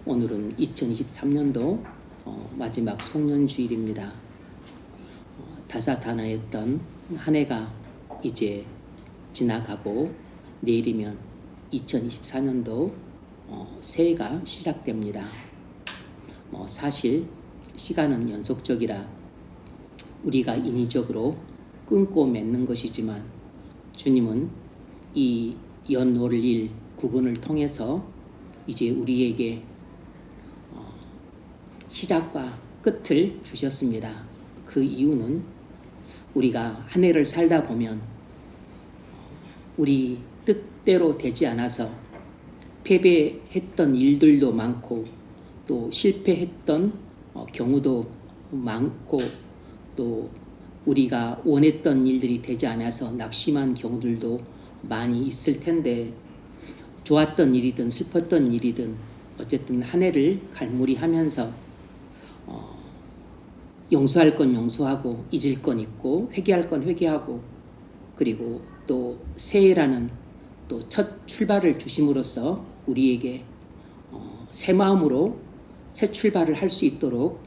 오늘은 2023년도 마지막 송년주일입니다. 다사다난했던 한 해가 이제 지나가고 내일이면 2024년도 새해가 시작됩니다. 사실 시간은 연속적이라 우리가 인위적으로 끊고 맺는 것이지만 주님은 이 연월일 구분을 통해서 이제 우리에게 시작과 끝을 주셨습니다. 그 이유는 우리가 한 해를 살다 보면 우리 뜻대로 되지 않아서 패배했던 일들도 많고 또 실패했던 경우도 많고 또 우리가 원했던 일들이 되지 않아서 낙심한 경우들도 많이 있을 텐데, 좋았던 일이든 슬펐던 일이든 어쨌든 한 해를 갈무리하면서 용서할 건 용서하고 잊을 건 잊고 회개할 건 회개하고, 그리고 또 새해라는 또 첫 출발을 주심으로써 우리에게 새 마음으로 새 출발을 할 수 있도록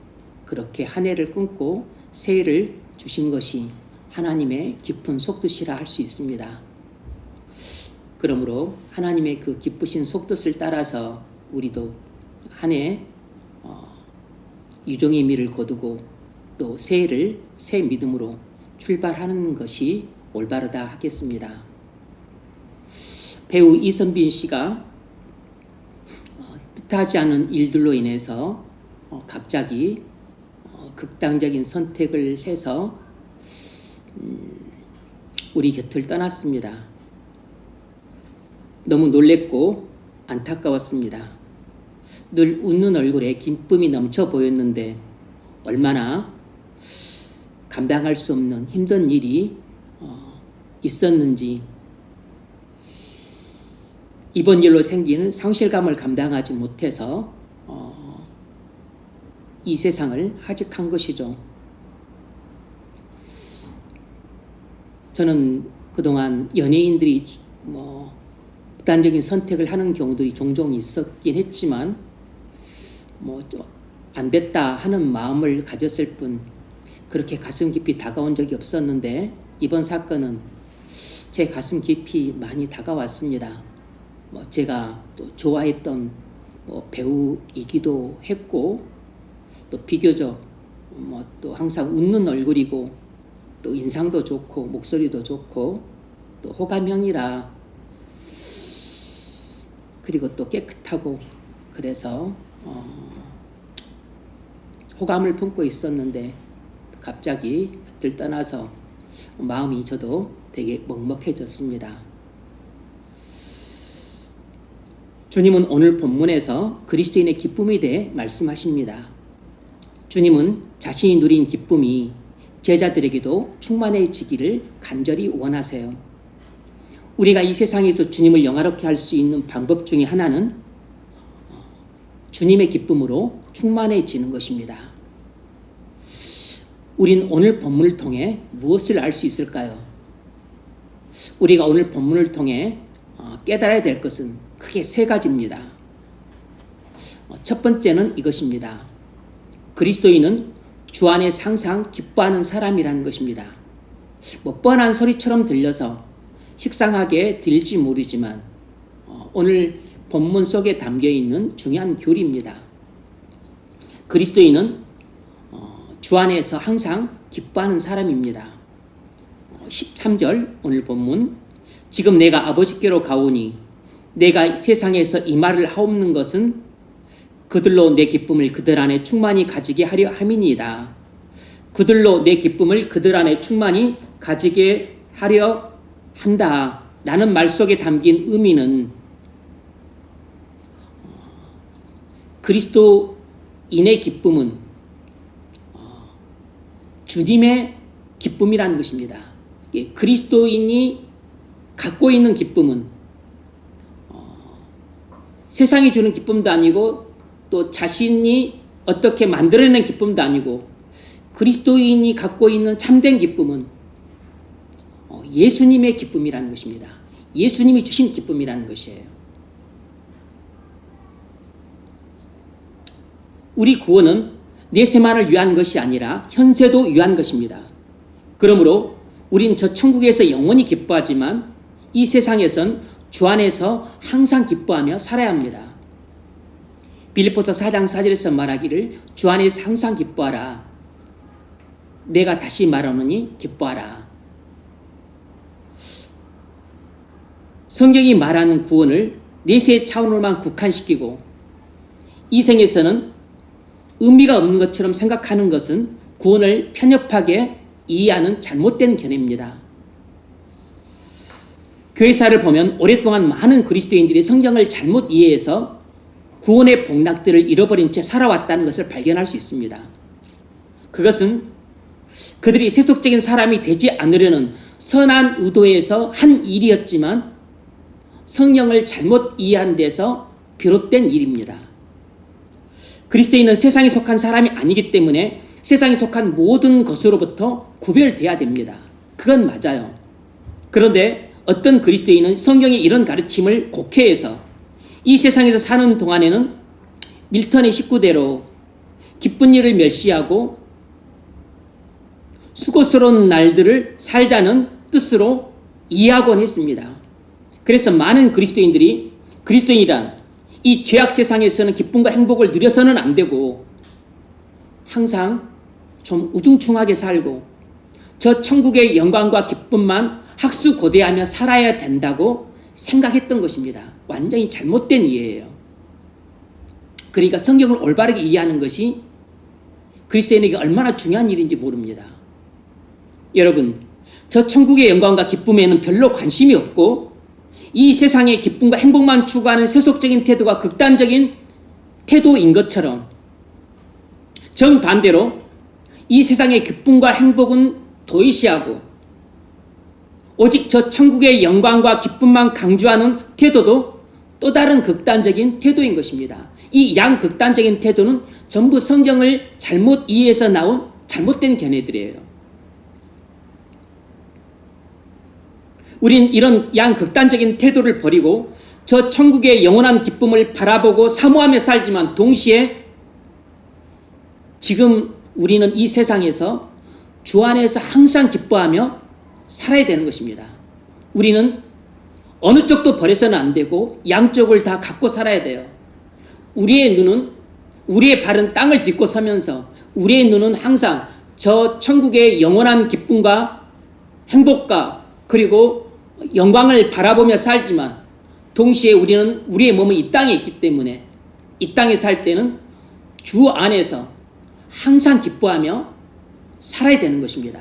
그렇게 한 해를 끊고 새해를 주신 것이 하나님의 깊은 속뜻이라 할 수 있습니다. 그러므로 하나님의 그 기쁘신 속뜻을 따라서 우리도 한 해 유종의 미를 거두고 또 새해를 새 믿음으로 출발하는 것이 올바르다 하겠습니다. 배우 이선빈 씨가 뜻하지 않은 일들로 인해서 갑자기 극단적인 선택을 해서 우리 곁을 떠났습니다. 너무 놀랬고 안타까웠습니다. 늘 웃는 얼굴에 기쁨이 넘쳐 보였는데 얼마나 감당할 수 없는 힘든 일이 있었는지, 이번 일로 생기는 상실감을 감당하지 못해서 이 세상을 하직한 것이죠. 저는 그동안 연예인들이 극단적인 선택을 하는 경우들이 종종 있었긴 했지만 안 됐다 하는 마음을 가졌을 뿐 그렇게 가슴 깊이 다가온 적이 없었는데, 이번 사건은 제 가슴 깊이 많이 다가왔습니다. 제가 또 좋아했던 배우이기도 했고, 또 비교적 또 항상 웃는 얼굴이고 또 인상도 좋고 목소리도 좋고 또 호감형이라, 그리고 또 깨끗하고, 그래서 호감을 품고 있었는데 갑자기 들떠나서 마음이 저도 되게 먹먹해졌습니다. 주님은 오늘 본문에서 그리스도인의 기쁨에 대해 말씀하십니다. 주님은 자신이 누린 기쁨이 제자들에게도 충만해지기를 간절히 원하세요. 우리가 이 세상에서 주님을 영화롭게 할 수 있는 방법 중에 하나는 주님의 기쁨으로 충만해지는 것입니다. 우린 오늘 본문을 통해 무엇을 알 수 있을까요? 우리가 오늘 본문을 통해 깨달아야 될 것은 크게 세 가지입니다. 첫 번째는 이것입니다. 그리스도인은 주 안에서 항상 기뻐하는 사람이라는 것입니다. 뻔한 소리처럼 들려서 식상하게 들릴지 모르지만 오늘 본문 속에 담겨있는 중요한 교리입니다. 그리스도인은 주 안에서 항상 기뻐하는 사람입니다. 13절 오늘 본문, 지금 내가 아버지께로 가오니 내가 세상에서 이 말을 하옵는 것은 그들로 내 기쁨을 그들 안에 충만히 가지게 하려 함이니이다. 그들로 내 기쁨을 그들 안에 충만히 가지게 하려 한다 라는 말 속에 담긴 의미는 그리스도인의 기쁨은 주님의 기쁨이라는 것입니다. 그리스도인이 갖고 있는 기쁨은 세상이 주는 기쁨도 아니고 또 자신이 어떻게 만들어낸 기쁨도 아니고, 그리스도인이 갖고 있는 참된 기쁨은 예수님의 기쁨이라는 것입니다. 예수님이 주신 기쁨이라는 것이에요. 우리 구원은 내세만을 위한 것이 아니라 현세도 위한 것입니다. 그러므로 우린 저 천국에서 영원히 기뻐하지만 이 세상에선 주 안에서 항상 기뻐하며 살아야 합니다. 빌립보서 4장 4절에서 말하기를 주 안에서 항상 기뻐하라. 내가 다시 말하노니 기뻐하라. 성경이 말하는 구원을 내세의 차원으로만 국한시키고 이 생에서는 의미가 없는 것처럼 생각하는 것은 구원을 편협하게 이해하는 잘못된 견해입니다. 교회사를 보면 오랫동안 많은 그리스도인들이 성경을 잘못 이해해서 구원의 복락들을 잃어버린 채 살아왔다는 것을 발견할 수 있습니다. 그것은 그들이 세속적인 사람이 되지 않으려는 선한 의도에서 한 일이었지만 성경을 잘못 이해한 데서 비롯된 일입니다. 그리스도인은 세상에 속한 사람이 아니기 때문에 세상에 속한 모든 것으로부터 구별돼야 됩니다. 그건 맞아요. 그런데 어떤 그리스도인은 성경의 이런 가르침을 곡해해서 이 세상에서 사는 동안에는 밀턴의 식구대로 기쁜 일을 멸시하고 수고스러운 날들을 살자는 뜻으로 이해하곤 했습니다. 그래서 많은 그리스도인들이 그리스도인이란 이 죄악 세상에서는 기쁨과 행복을 누려서는 안 되고 항상 좀 우중충하게 살고 저 천국의 영광과 기쁨만 학수고대하며 살아야 된다고 생각했던 것입니다. 완전히 잘못된 이해예요. 그러니까 성경을 올바르게 이해하는 것이 그리스도인에게 얼마나 중요한 일인지 모릅니다. 여러분, 저 천국의 영광과 기쁨에는 별로 관심이 없고 이 세상의 기쁨과 행복만 추구하는 세속적인 태도가 극단적인 태도인 것처럼 정반대로 이 세상의 기쁨과 행복은 도외시하고 오직 저 천국의 영광과 기쁨만 강조하는 태도도 또 다른 극단적인 태도인 것입니다. 이 양극단적인 태도는 전부 성경을 잘못 이해해서 나온 잘못된 견해들이에요. 우린 이런 양극단적인 태도를 버리고 저 천국의 영원한 기쁨을 바라보고 사모하며 살지만 동시에 지금 우리는 이 세상에서 주 안에서 항상 기뻐하며 살아야 되는 것입니다. 우리는 어느 쪽도 버려서는 안 되고 양쪽을 다 갖고 살아야 돼요. 우리의 눈은 우리의 발은 땅을 딛고 서면서 우리의 눈은 항상 저 천국의 영원한 기쁨과 행복과 그리고 영광을 바라보며 살지만 동시에 우리는 우리의 몸은 이 땅에 있기 때문에 이 땅에 살 때는 주 안에서 항상 기뻐하며 살아야 되는 것입니다.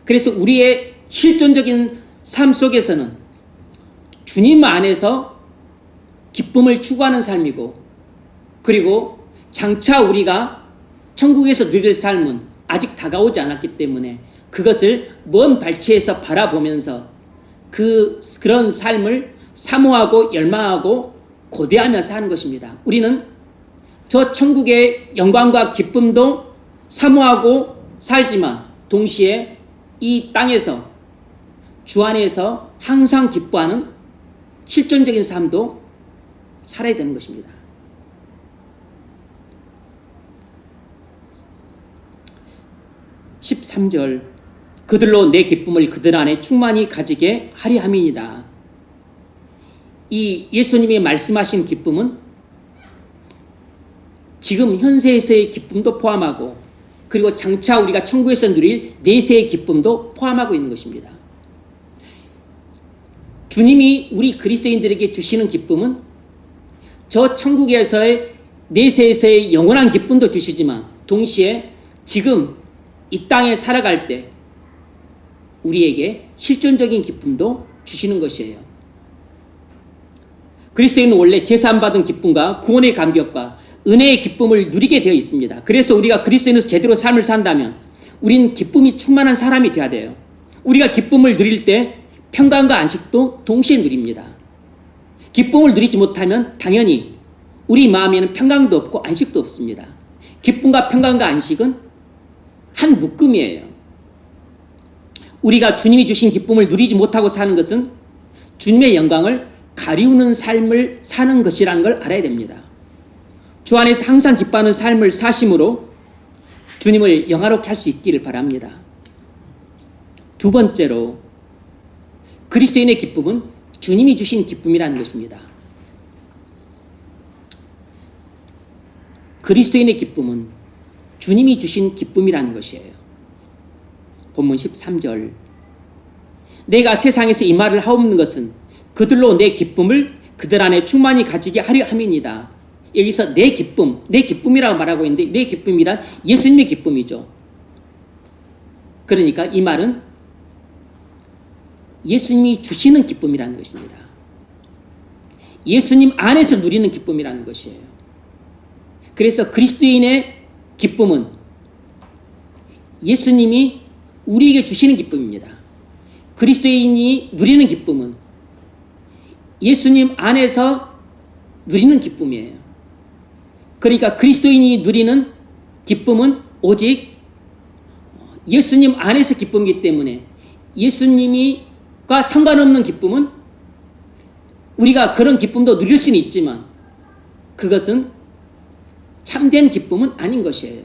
그래서 우리의 실존적인 삶 속에서는 주님 안에서 기쁨을 추구하는 삶이고 그리고 장차 우리가 천국에서 누릴 삶은 아직 다가오지 않았기 때문에 그것을 먼 발치에서 바라보면서 그런 삶을 사모하고 열망하고 고대하며 사는 것입니다. 우리는 저 천국의 영광과 기쁨도 사모하고 살지만 동시에 이 땅에서 주 안에서 항상 기뻐하는 실존적인 삶도 살아야 되는 것입니다. 13절 그들로 내 기쁨을 그들 안에 충만히 가지게 하리 함이니이다. 이 예수님이 말씀하신 기쁨은 지금 현세에서의 기쁨도 포함하고 그리고 장차 우리가 천국에서 누릴 내세의 기쁨도 포함하고 있는 것입니다. 주님이 우리 그리스도인들에게 주시는 기쁨은 저 천국에서의 내세에서의 영원한 기쁨도 주시지만 동시에 지금 이 땅에 살아갈 때 우리에게 실존적인 기쁨도 주시는 것이에요. 그리스도인은 원래 제사함받은 기쁨과 구원의 감격과 은혜의 기쁨을 누리게 되어 있습니다. 그래서 우리가 그리스도인으로서 제대로 삶을 산다면 우린 기쁨이 충만한 사람이 되어야 돼요. 우리가 기쁨을 누릴 때 평강과 안식도 동시에 누립니다. 기쁨을 누리지 못하면 당연히 우리 마음에는 평강도 없고 안식도 없습니다. 기쁨과 평강과 안식은 한 묶음이에요. 우리가 주님이 주신 기쁨을 누리지 못하고 사는 것은 주님의 영광을 가리우는 삶을 사는 것이라는 걸 알아야 됩니다. 주 안에서 항상 기뻐하는 삶을 사심으로 주님을 영화롭게 할 수 있기를 바랍니다. 두 번째로 그리스도인의 기쁨은 주님이 주신 기쁨이라는 것입니다. 그리스도인의 기쁨은 주님이 주신 기쁨이라는 것이에요. 본문 13절, 내가 세상에서 이 말을 하옵는 것은 그들로 내 기쁨을 그들 안에 충만히 가지게 하려 함이니이다. 여기서 내 기쁨, 내 기쁨이라고 말하고 있는데 내 기쁨이란 예수님의 기쁨이죠. 그러니까 이 말은 예수님이 주시는 기쁨이라는 것입니다. 예수님 안에서 누리는 기쁨이라는 것이에요. 그래서 그리스도인의 기쁨은 예수님이 우리에게 주시는 기쁨입니다. 그리스도인이 누리는 기쁨은 예수님 안에서 누리는 기쁨이에요. 그러니까 그리스도인이 누리는 기쁨은 오직 예수님 안에서 기쁨이기 때문에 예수님과 상관없는 기쁨은 우리가 그런 기쁨도 누릴 수는 있지만 그것은 참된 기쁨은 아닌 것이에요.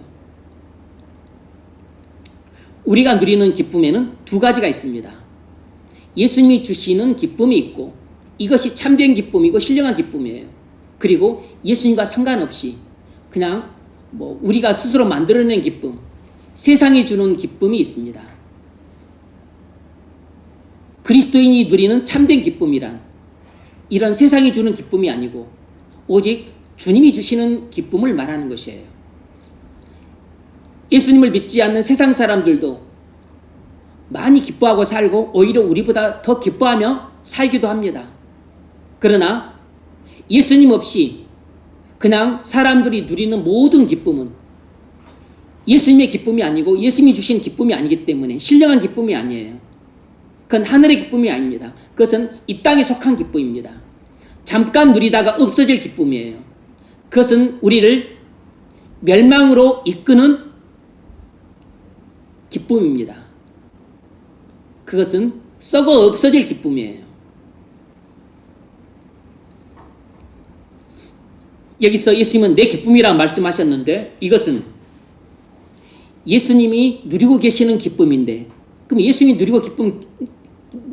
우리가 누리는 기쁨에는 두 가지가 있습니다. 예수님이 주시는 기쁨이 있고 이것이 참된 기쁨이고 신령한 기쁨이에요. 그리고 예수님과 상관없이 그냥 우리가 스스로 만들어낸 기쁨, 세상이 주는 기쁨이 있습니다. 그리스도인이 누리는 참된 기쁨이란 이런 세상이 주는 기쁨이 아니고 오직 주님이 주시는 기쁨을 말하는 것이에요. 예수님을 믿지 않는 세상 사람들도 많이 기뻐하고 살고 오히려 우리보다 더 기뻐하며 살기도 합니다. 그러나 예수님 없이 그냥 사람들이 누리는 모든 기쁨은 예수님의 기쁨이 아니고 예수님이 주신 기쁨이 아니기 때문에 신령한 기쁨이 아니에요. 그건 하늘의 기쁨이 아닙니다. 그것은 이 땅에 속한 기쁨입니다. 잠깐 누리다가 없어질 기쁨이에요. 그것은 우리를 멸망으로 이끄는 기쁨입니다. 그것은 썩어 없어질 기쁨이에요. 여기서 예수님은 내 기쁨이라고 말씀하셨는데 이것은 예수님이 누리고 계시는 기쁨인데 그럼 예수님이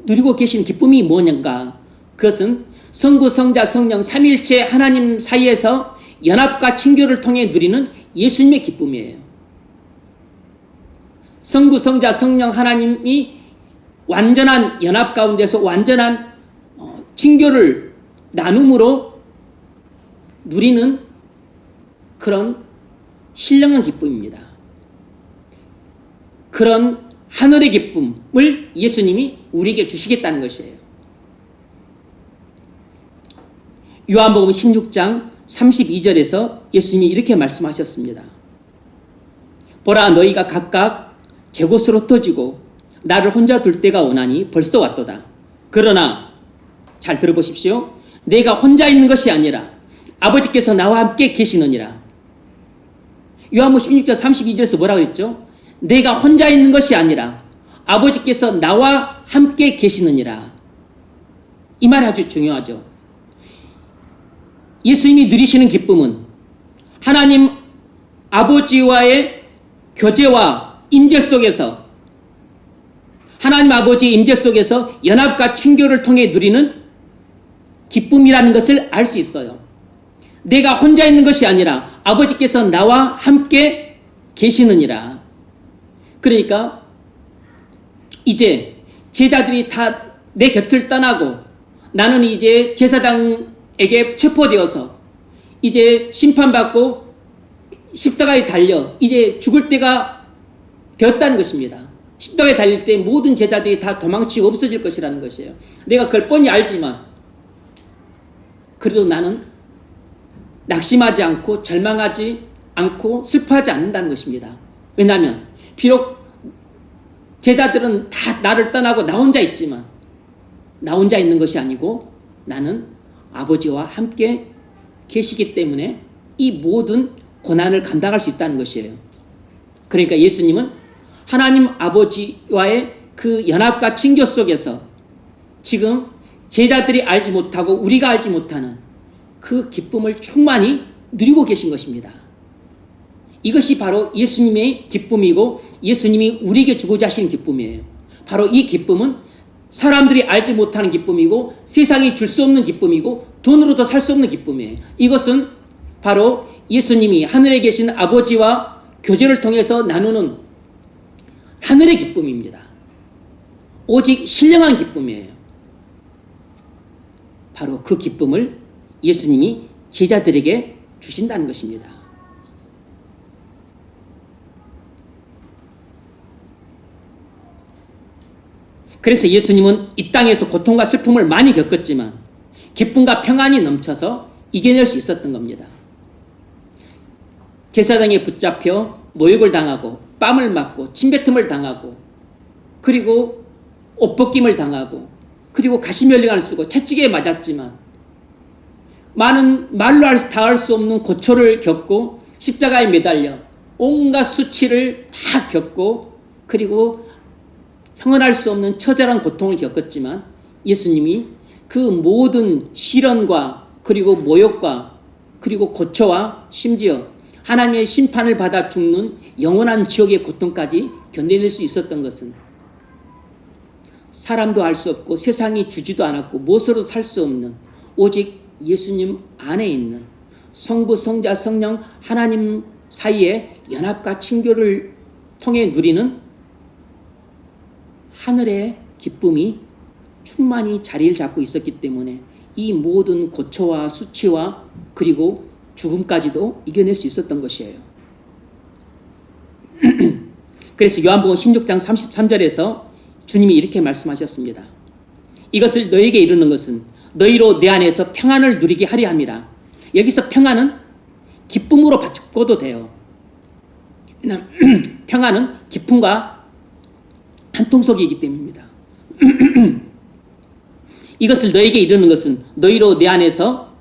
누리고 계시는 기쁨이 뭐냐가 그것은 성부, 성자, 성령 삼위일체 하나님 사이에서 연합과 친교를 통해 누리는 예수님의 기쁨이에요. 성부, 성자, 성령 하나님이 완전한 연합 가운데서 완전한 친교를 나눔으로 누리는 그런 신령한 기쁨입니다. 그런 하늘의 기쁨을 예수님이 우리에게 주시겠다는 것이에요. 요한복음 16장 32절에서 예수님이 이렇게 말씀하셨습니다. 보라, 너희가 각각 제 곳으로 흩어지고 나를 혼자 둘 때가 오나니 벌써 왔도다. 그러나 잘 들어보십시오. 내가 혼자 있는 것이 아니라 아버지께서 나와 함께 계시느니라. 요한복음 16장 32절에서 뭐라고 그랬죠? 내가 혼자 있는 것이 아니라 아버지께서 나와 함께 계시느니라. 이 말이 아주 중요하죠. 예수님이 누리시는 기쁨은 하나님 아버지와의 교제와 임재 속에서 하나님 아버지의 임재 속에서 연합과 친교를 통해 누리는 기쁨이라는 것을 알 수 있어요. 내가 혼자 있는 것이 아니라 아버지께서 나와 함께 계시느니라. 그러니까 이제 제자들이 다 내 곁을 떠나고 나는 이제 제사장에게 체포되어서 이제 심판받고 십자가에 달려 이제 죽을 때가 되었다는 것입니다. 십자가에 달릴 때 모든 제자들이 다 도망치고 없어질 것이라는 것이에요. 내가 그걸 뻔히 알지만 그래도 나는 낙심하지 않고 절망하지 않고 슬퍼하지 않는다는 것입니다. 왜냐하면 비록 제자들은 다 나를 떠나고 나 혼자 있지만 나 혼자 있는 것이 아니고 나는 아버지와 함께 계시기 때문에 이 모든 고난을 감당할 수 있다는 것이에요. 그러니까 예수님은 하나님 아버지와의 그 연합과 친교 속에서 지금 제자들이 알지 못하고 우리가 알지 못하는 그 기쁨을 충만히 누리고 계신 것입니다. 이것이 바로 예수님의 기쁨이고 예수님이 우리에게 주고자 하시는 기쁨이에요. 바로 이 기쁨은 사람들이 알지 못하는 기쁨이고 세상이 줄 수 없는 기쁨이고 돈으로도 살 수 없는 기쁨이에요. 이것은 바로 예수님이 하늘에 계신 아버지와 교제를 통해서 나누는 하늘의 기쁨입니다. 오직 신령한 기쁨이에요. 바로 그 기쁨을 예수님이 제자들에게 주신다는 것입니다. 그래서 예수님은 이 땅에서 고통과 슬픔을 많이 겪었지만 기쁨과 평안이 넘쳐서 이겨낼 수 있었던 겁니다. 제사장에 붙잡혀 모욕을 당하고 뺨을 맞고 침뱉음을 당하고 그리고 옷벗김을 당하고 그리고 가시면령을 쓰고 채찍에 맞았지만 많은 말로 다 할 수 없는 고초를 겪고 십자가에 매달려 온갖 수치를 다 겪고 그리고 형언할 수 없는 처절한 고통을 겪었지만 예수님이 그 모든 시련과 그리고 모욕과 그리고 고초와 심지어 하나님의 심판을 받아 죽는 영원한 지옥의 고통까지 견뎌낼 수 있었던 것은 사람도 알 수 없고 세상이 주지도 않았고 무엇으로도 살 수 없는 오직 예수님 안에 있는 성부, 성자, 성령 하나님 사이의 연합과 친교를 통해 누리는 하늘의 기쁨이 충만히 자리를 잡고 있었기 때문에 이 모든 고초와 수치와 그리고 죽음까지도 이겨낼 수 있었던 것이에요. 그래서 요한복음 16장 33절에서 주님이 이렇게 말씀하셨습니다. 이것을 너에게 이르는 것은 너희로 내 안에서 평안을 누리게 하려 함이라. 여기서 평안은 기쁨으로 바꿔도 돼요. 왜냐하면 평안은 기쁨과 한통속이기 때문입니다. 이것을 너에게 이르는 것은 너희로 내 안에서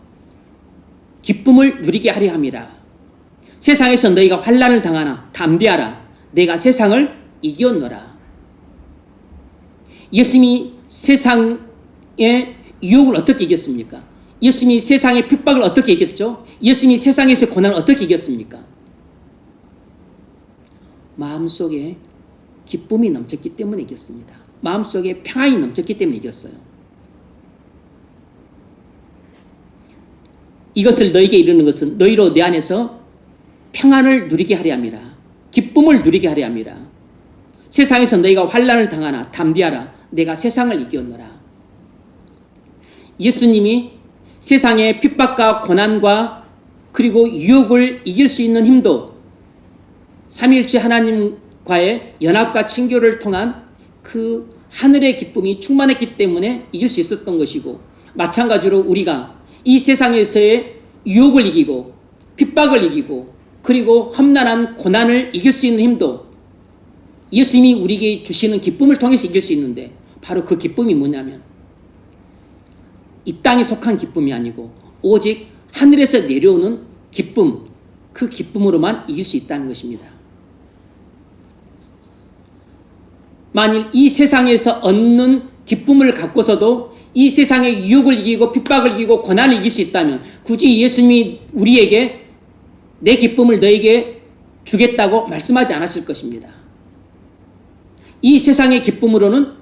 기쁨을 누리게 하려 함이라. 세상에서 너희가 환난을 당하나 담대하라. 내가 세상을 이겼노라. 예수님이 세상의 유혹을 어떻게 이겼습니까? 예수님이 세상의 핍박을 어떻게 이겼죠? 예수님이 세상에서의 고난을 어떻게 이겼습니까? 마음속에 기쁨이 넘쳤기 때문에 이겼습니다. 마음속에 평안이 넘쳤기 때문에 이겼어요. 이것을 너에게 이르는 것은 너희로 내 안에서 평안을 누리게 하려 함이라. 기쁨을 누리게 하려 함이라. 세상에서 너희가 환난을 당하나 담대하라. 내가 세상을 이겼노라. 예수님이 세상의 핍박과 고난과 그리고 유혹을 이길 수 있는 힘도 삼위일체 하나님과의 연합과 친교를 통한 그 하늘의 기쁨이 충만했기 때문에 이길 수 있었던 것이고 마찬가지로 우리가 이 세상에서의 유혹을 이기고 핍박을 이기고 그리고 험난한 고난을 이길 수 있는 힘도 예수님이 우리에게 주시는 기쁨을 통해서 이길 수 있는데 바로 그 기쁨이 뭐냐면 이 땅에 속한 기쁨이 아니고 오직 하늘에서 내려오는 기쁨, 그 기쁨으로만 이길 수 있다는 것입니다. 만일 이 세상에서 얻는 기쁨을 갖고서도 이 세상의 유혹을 이기고 핍박을 이기고 고난을 이길 수 있다면 굳이 예수님이 우리에게 내 기쁨을 너에게 주겠다고 말씀하지 않았을 것입니다. 이 세상의 기쁨으로는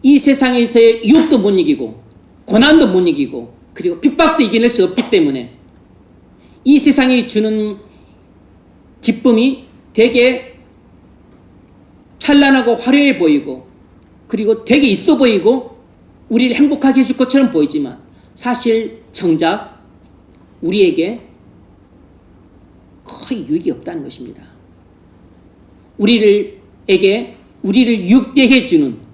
이 세상에서의 유혹도 못 이기고 고난도 못 이기고 그리고 핍박도 이겨낼 수 없기 때문에 이 세상이 주는 기쁨이 되게 찬란하고 화려해 보이고 그리고 되게 있어 보이고 우리를 행복하게 해줄 것처럼 보이지만 사실 정작 우리에게 거의 유익이 없다는 것입니다. 우리를 유익되게 해주는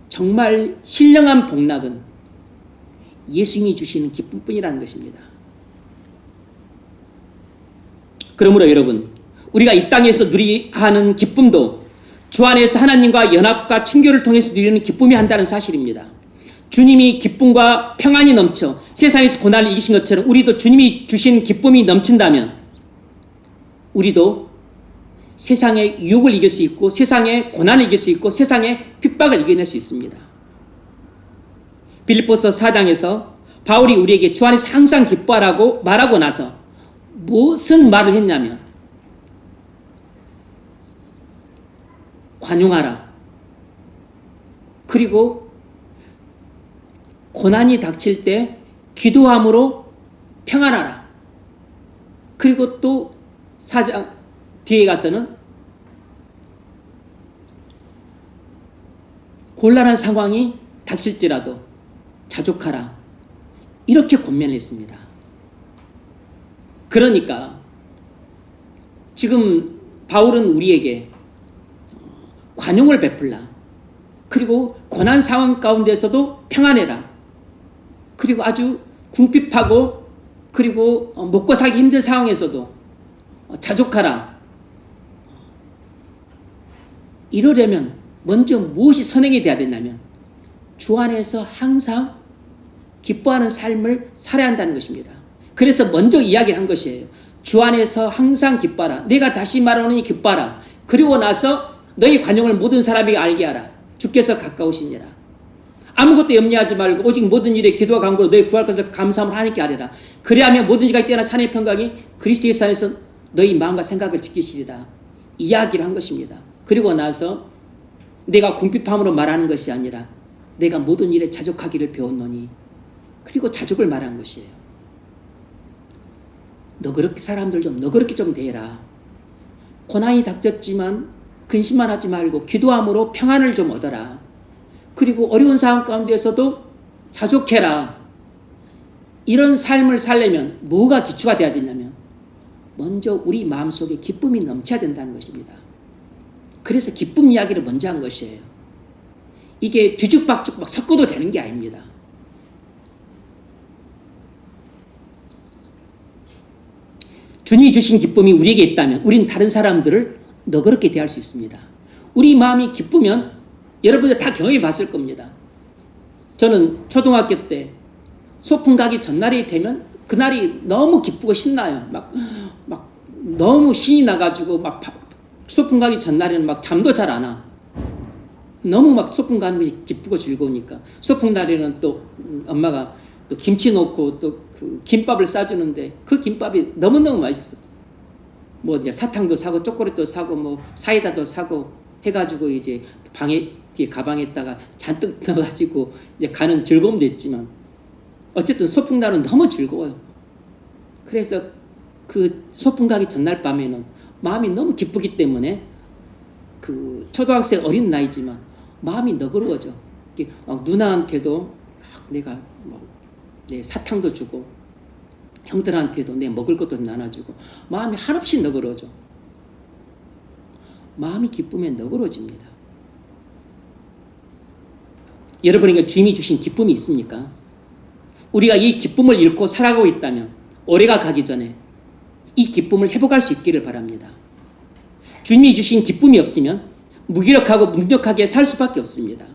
정말 신령한 복락은 예수님이 주시는 기쁨뿐이라는 것입니다. 그러므로 여러분, 우리가 이 땅에서 누리야 하는 기쁨도 주 안에서 하나님과 연합과 친교를 통해서 누리는 기쁨이 한다는 사실입니다. 주님이 기쁨과 평안이 넘쳐 세상에서 고난을 이기신 것처럼 우리도 주님이 주신 기쁨이 넘친다면 우리도 세상의 유혹을 이길 수 있고 세상의 고난을 이길 수 있고 세상의 핍박을 이겨낼 수 있습니다. 빌립보서 4장에서 바울이 우리에게 주 안에서 항상 기뻐하라고 말하고 나서 무슨 말을 했냐면 관용하라. 그리고 고난이 닥칠 때 기도함으로 평안하라. 그리고 또 4장 뒤에 가서는 곤란한 상황이 닥칠지라도 자족하라. 이렇게 권면을 했습니다. 그러니까 지금 바울은 우리에게 관용을 베풀라. 그리고 고난 상황 가운데서도 평안해라. 그리고 아주 궁핍하고 그리고 먹고 살기 힘든 상황에서도 자족하라. 이러려면 먼저 무엇이 선행이 되어야 되냐면 주 안에서 항상 기뻐하는 삶을 살아야 한다는 것입니다. 그래서 먼저 이야기를 한 것이에요. 주 안에서 항상 기뻐하라. 내가 다시 말하노니 기뻐하라. 그리고 나서 너희 관용을 모든 사람에게 알게 하라. 주께서 가까우시니라. 아무것도 염려하지 말고 오직 모든 일에 기도와 간구로 너희 구할 것을 감사함을 하나님께 아뢰라. 그리하면 모든 지각이 뛰어난 산의 평강이 그리스도 예수 안에서 너희 마음과 생각을 지키시리라. 이야기를 한 것입니다. 그리고 나서 내가 궁핍함으로 말하는 것이 아니라 내가 모든 일에 자족하기를 배웠노니 그리고 자족을 말한 것이에요. 너그럽게 사람들 좀 너그럽게 좀 대해라. 고난이 닥쳤지만 근심만 하지 말고 기도함으로 평안을 좀 얻어라. 그리고 어려운 상황 가운데서도 자족해라. 이런 삶을 살려면 뭐가 기초가 돼야 되냐면 먼저 우리 마음속에 기쁨이 넘쳐야 된다는 것입니다. 그래서 기쁨 이야기를 먼저 한 것이에요. 이게 뒤죽박죽 막 섞어도 되는 게 아닙니다. 주님이 주신 기쁨이 우리에게 있다면 우리는 다른 사람들을 너그럽게 대할 수 있습니다. 우리 마음이 기쁘면 여러분들 다 경험해 봤을 겁니다. 저는 초등학교 때 소풍 가기 전날이 되면 그날이 너무 기쁘고 신나요. 막 너무 신이 나가지고 막 소풍 가기 전날에는 막 잠도 잘 안 와. 너무 막 소풍 가는 것이 기쁘고 즐거우니까. 소풍 날에는 또 엄마가 또 김치 넣고 또 그 김밥을 싸주는데 그 김밥이 너무너무 맛있어. 뭐 이제 사탕도 사고 초콜릿도 사고 뭐 사이다도 사고 해가지고 이제 방에 뒤에 가방에다가 잔뜩 넣어가지고 이제 가는 즐거움도 있지만 어쨌든 소풍 날은 너무 즐거워요. 그래서 그 소풍 가기 전날 밤에는 마음이 너무 기쁘기 때문에 그 초등학생 어린 나이지만 마음이 너그러워져. 누나한테도 내가 뭐 내 사탕도 주고 형들한테도 내 먹을 것도 나눠주고 마음이 한없이 너그러워져. 마음이 기쁘면 너그러워집니다. 여러분에게 주님이 주신 기쁨이 있습니까? 우리가 이 기쁨을 잃고 살아가고 있다면 올해가 가기 전에 이 기쁨을 회복할 수 있기를 바랍니다. 주님이 주신 기쁨이 없으면 무기력하고 무력하게 살 수밖에 없습니다.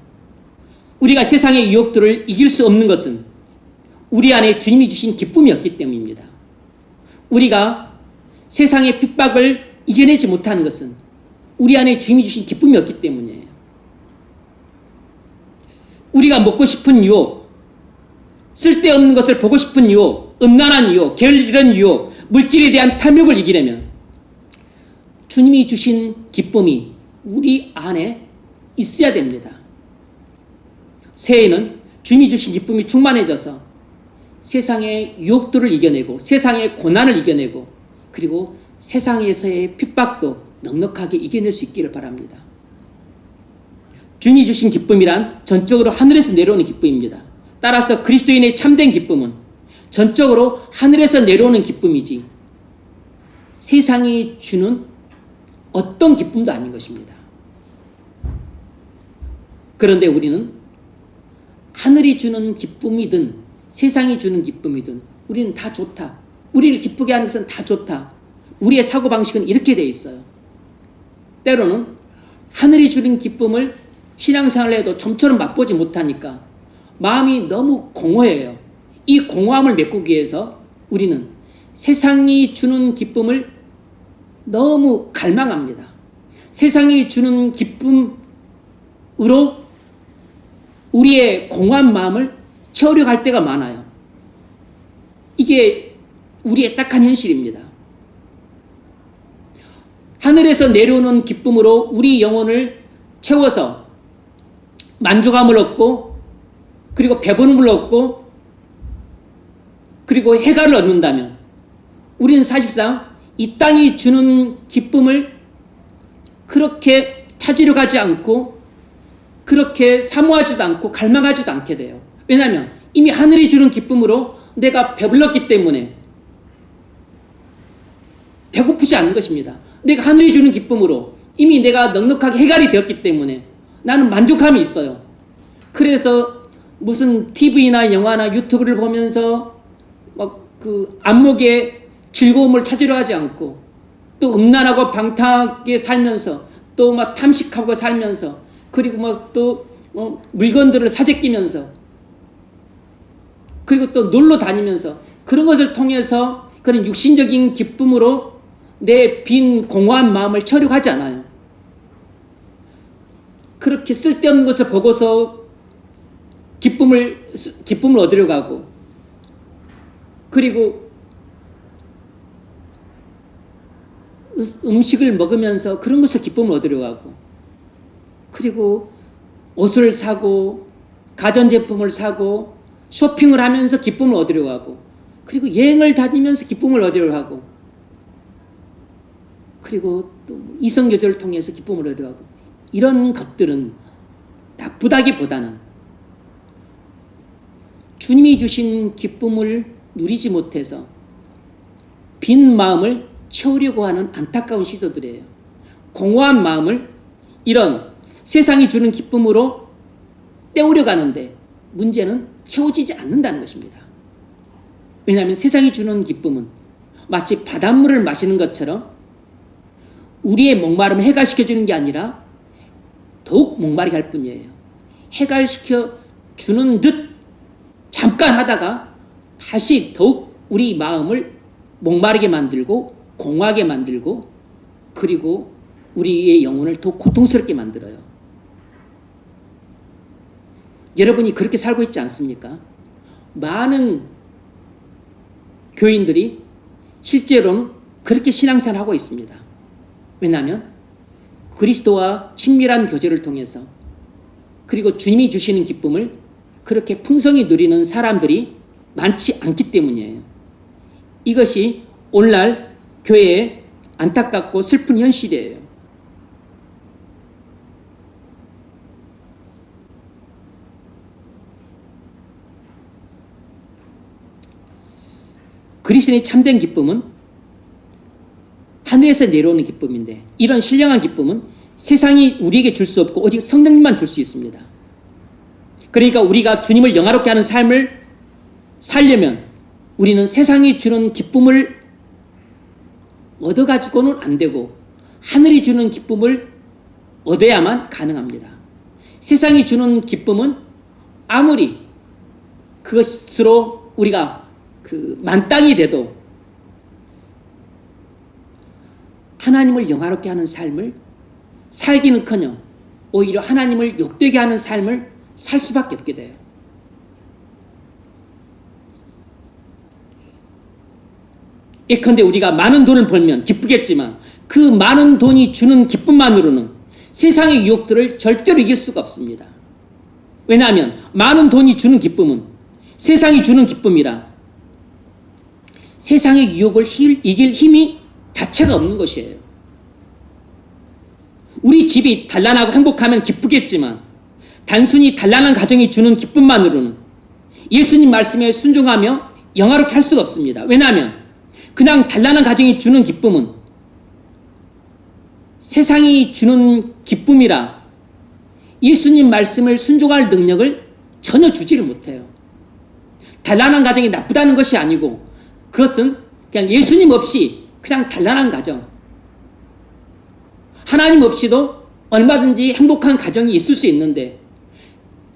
우리가 세상의 유혹들을 이길 수 없는 것은 우리 안에 주님이 주신 기쁨이 없기 때문입니다. 우리가 세상의 핍박을 이겨내지 못하는 것은 우리 안에 주님이 주신 기쁨이 없기 때문이에요. 우리가 먹고 싶은 유혹, 쓸데없는 것을 보고 싶은 유혹, 음란한 유혹, 게으른 유혹, 물질에 대한 탐욕을 이기려면 주님이 주신 기쁨이 우리 안에 있어야 됩니다. 새해에는 주님이 주신 기쁨이 충만해져서 세상의 유혹들을 이겨내고 세상의 고난을 이겨내고 그리고 세상에서의 핍박도 넉넉하게 이겨낼 수 있기를 바랍니다. 주님이 주신 기쁨이란 전적으로 하늘에서 내려오는 기쁨입니다. 따라서 그리스도인의 참된 기쁨은 전적으로 하늘에서 내려오는 기쁨이지 세상이 주는 어떤 기쁨도 아닌 것입니다. 그런데 우리는 하늘이 주는 기쁨이든 세상이 주는 기쁨이든 우리는 다 좋다. 우리를 기쁘게 하는 것은 다 좋다. 우리의 사고방식은 이렇게 되어 있어요. 때로는 하늘이 주는 기쁨을 신앙생활을 해도 좀처럼 맛보지 못하니까 마음이 너무 공허해요. 이 공허함을 메꾸기 위해서 우리는 세상이 주는 기쁨을 너무 갈망합니다. 세상이 주는 기쁨으로 우리의 공허한 마음을 채우려고 할 때가 많아요. 이게 우리의 딱한 현실입니다. 하늘에서 내려오는 기쁨으로 우리 영혼을 채워서 만족함을 얻고 그리고 배부름을 얻고 그리고 해가를 얻는다면 우리는 사실상 이 땅이 주는 기쁨을 그렇게 찾으려 가지 않고 그렇게 사모하지도 않고 갈망하지도 않게 돼요. 왜냐하면 이미 하늘이 주는 기쁨으로 내가 배불렀기 때문에 배고프지 않은 것입니다. 내가 하늘이 주는 기쁨으로 이미 내가 넉넉하게 해갈이 되었기 때문에 나는 만족함이 있어요. 그래서 무슨 TV나 영화나 유튜브를 보면서 막 그 안목의 즐거움을 찾으려 하지 않고 또 음란하고 방탕하게 살면서 또 막 탐식하고 살면서 그리고 막 또 물건들을 사재 끼면서 그리고 또 놀러 다니면서 그런 것을 통해서 그런 육신적인 기쁨으로 내 빈 공허한 마음을 채우려고 하지 않아요. 그렇게 쓸데없는 것을 보고서 기쁨을 얻으려고 하고 그리고 음식을 먹으면서 그런 것을 기쁨을 얻으려고 하고 그리고 옷을 사고 가전제품을 사고 쇼핑을 하면서 기쁨을 얻으려고 하고 그리고 여행을 다니면서 기쁨을 얻으려고 하고 그리고 또 이성교제를 통해서 기쁨을 얻으려고 하고 이런 것들은 나쁘다기보다는 주님이 주신 기쁨을 누리지 못해서 빈 마음을 채우려고 하는 안타까운 시도들이에요. 공허한 마음을 이런 세상이 주는 기쁨으로 때우려 가는데 문제는 채워지지 않는다는 것입니다. 왜냐하면 세상이 주는 기쁨은 마치 바닷물을 마시는 것처럼 우리의 목마름을 해갈시켜주는 게 아니라 더욱 목마르게 할 뿐이에요. 해갈시켜 주는 듯 잠깐 하다가 다시 더욱 우리 마음을 목마르게 만들고 공허하게 만들고 그리고 우리의 영혼을 더 고통스럽게 만들어요. 여러분이 그렇게 살고 있지 않습니까? 많은 교인들이 실제로는 그렇게 신앙생활을 하고 있습니다. 왜냐하면 그리스도와 친밀한 교제를 통해서 그리고 주님이 주시는 기쁨을 그렇게 풍성히 누리는 사람들이 많지 않기 때문이에요. 이것이 오늘날 교회의 안타깝고 슬픈 현실이에요. 그리스도인의 참된 기쁨은 하늘에서 내려오는 기쁨인데 이런 신령한 기쁨은 세상이 우리에게 줄 수 없고 오직 성령님만 줄 수 있습니다. 그러니까 우리가 주님을 영화롭게 하는 삶을 살려면 우리는 세상이 주는 기쁨을 얻어가지고는 안 되고 하늘이 주는 기쁨을 얻어야만 가능합니다. 세상이 주는 기쁨은 아무리 그것으로 우리가 만땅이 돼도 하나님을 영화롭게 하는 삶을 살기는커녕 오히려 하나님을 욕되게 하는 삶을 살 수밖에 없게 돼요. 예컨대 우리가 많은 돈을 벌면 기쁘겠지만 그 많은 돈이 주는 기쁨만으로는 세상의 유혹들을 절대로 이길 수가 없습니다. 왜냐하면 많은 돈이 주는 기쁨은 세상이 주는 기쁨이라 세상의 유혹을 이길 힘이 자체가 없는 것이에요. 우리 집이 단란하고 행복하면 기쁘겠지만 단순히 단란한 가정이 주는 기쁨만으로는 예수님 말씀에 순종하며 영화롭게 할 수가 없습니다. 왜냐하면 그냥 단란한 가정이 주는 기쁨은 세상이 주는 기쁨이라 예수님 말씀을 순종할 능력을 전혀 주지를 못해요. 단란한 가정이 나쁘다는 것이 아니고 그것은 그냥 예수님 없이 그냥 단란한 가정, 하나님 없이도 얼마든지 행복한 가정이 있을 수 있는데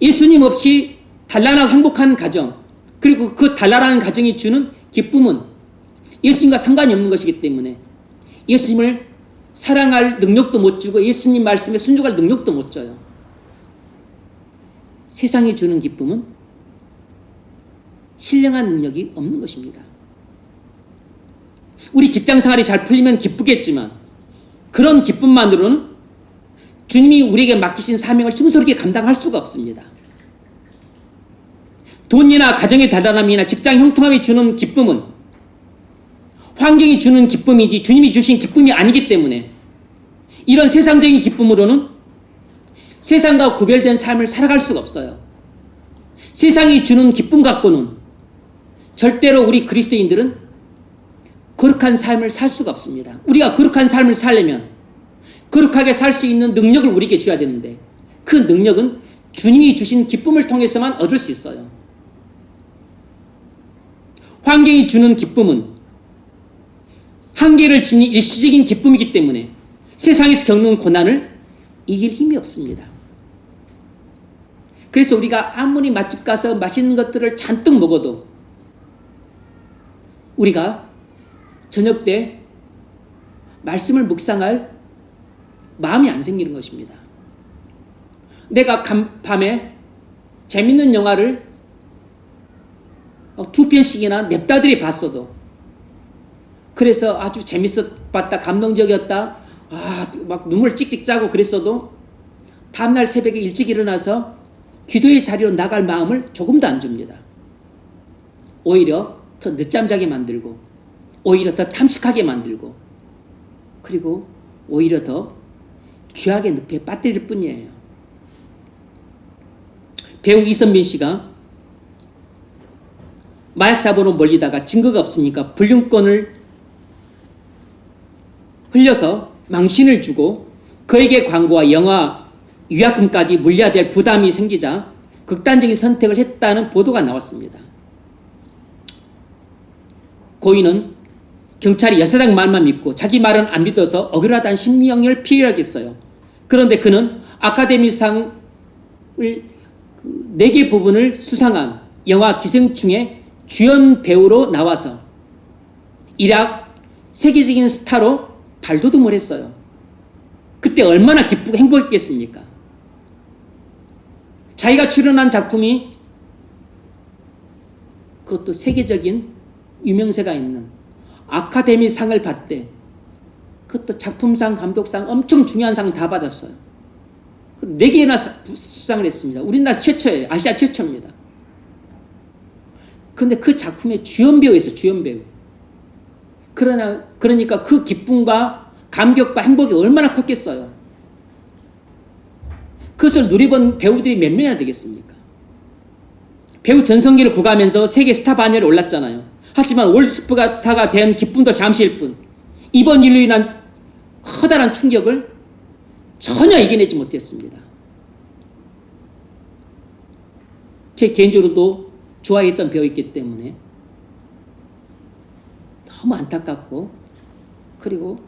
예수님 없이 단란하고 행복한 가정 그리고 그 단란한 가정이 주는 기쁨은 예수님과 상관이 없는 것이기 때문에 예수님을 사랑할 능력도 못 주고 예수님 말씀에 순종할 능력도 못 줘요. 세상이 주는 기쁨은 신령한 능력이 없는 것입니다. 우리 직장 생활이 잘 풀리면 기쁘겠지만 그런 기쁨만으로는 주님이 우리에게 맡기신 사명을 충성스럽게 감당할 수가 없습니다. 돈이나 가정의 달달함이나 직장 형통함이 주는 기쁨은 환경이 주는 기쁨이지 주님이 주신 기쁨이 아니기 때문에 이런 세상적인 기쁨으로는 세상과 구별된 삶을 살아갈 수가 없어요. 세상이 주는 기쁨 갖고는 절대로 우리 그리스도인들은 거룩한 삶을 살 수가 없습니다. 우리가 거룩한 삶을 살려면 거룩하게 살 수 있는 능력을 우리에게 줘야 되는데 그 능력은 주님이 주신 기쁨을 통해서만 얻을 수 있어요. 환경이 주는 기쁨은 한계를 지닌 일시적인 기쁨이기 때문에 세상에서 겪는 고난을 이길 힘이 없습니다. 그래서 우리가 아무리 맛집 가서 맛있는 것들을 잔뜩 먹어도 우리가 저녁 때 말씀을 묵상할 마음이 안 생기는 것입니다. 내가 밤에 재밌는 영화를 2편씩이나 냅다들이 봤어도 그래서 아주 재밌었다, 감동적이었다, 막 눈물 찍찍 짜고 그랬어도 다음날 새벽에 일찍 일어나서 기도의 자리로 나갈 마음을 조금도 안 줍니다. 오히려 더 늦잠 자게 만들고 오히려 더 탐식하게 만들고 그리고 오히려 더 죄악의 늪에 빠뜨릴 뿐이에요. 배우 이선빈 씨가 마약 사범으로 몰리다가 증거가 없으니까 불륜권을 흘려서 망신을 주고 그에게 광고와 영화 위약금까지 물려야 될 부담이 생기자 극단적인 선택을 했다는 보도가 나왔습니다. 고인은 경찰이 여사장 말만 믿고 자기 말은 안 믿어서 억울하다는 신명을 피해야겠어요. 그런데 그는 아카데미상을 4개 부분을 수상한 영화 기생충의 주연 배우로 나와서 일약 세계적인 스타로 발돋움을 했어요. 그때 얼마나 기쁘고 행복했겠습니까? 자기가 출연한 작품이 그것도 세계적인 유명세가 있는 아카데미상을 받대. 그것도 작품상, 감독상 엄청 중요한 상을 다 받았어요. 4개나 수상을 했습니다. 우리나라 최초예요. 아시아 최초입니다. 근데 그 작품의 주연 배우였어요. 주연 배우. 그러니까 그 기쁨과 감격과 행복이 얼마나 컸겠어요. 그것을 누려본 배우들이 몇 명이나 되겠습니까? 배우 전성기를 구가하면서 세계 스타 반열에 올랐잖아요. 하지만 월드스타가 된 기쁨도 잠시일 뿐 이번 일로 인한 커다란 충격을 전혀 이겨내지 못했습니다. 제 개인적으로도 좋아했던 배우였기 때문에 너무 안타깝고 그리고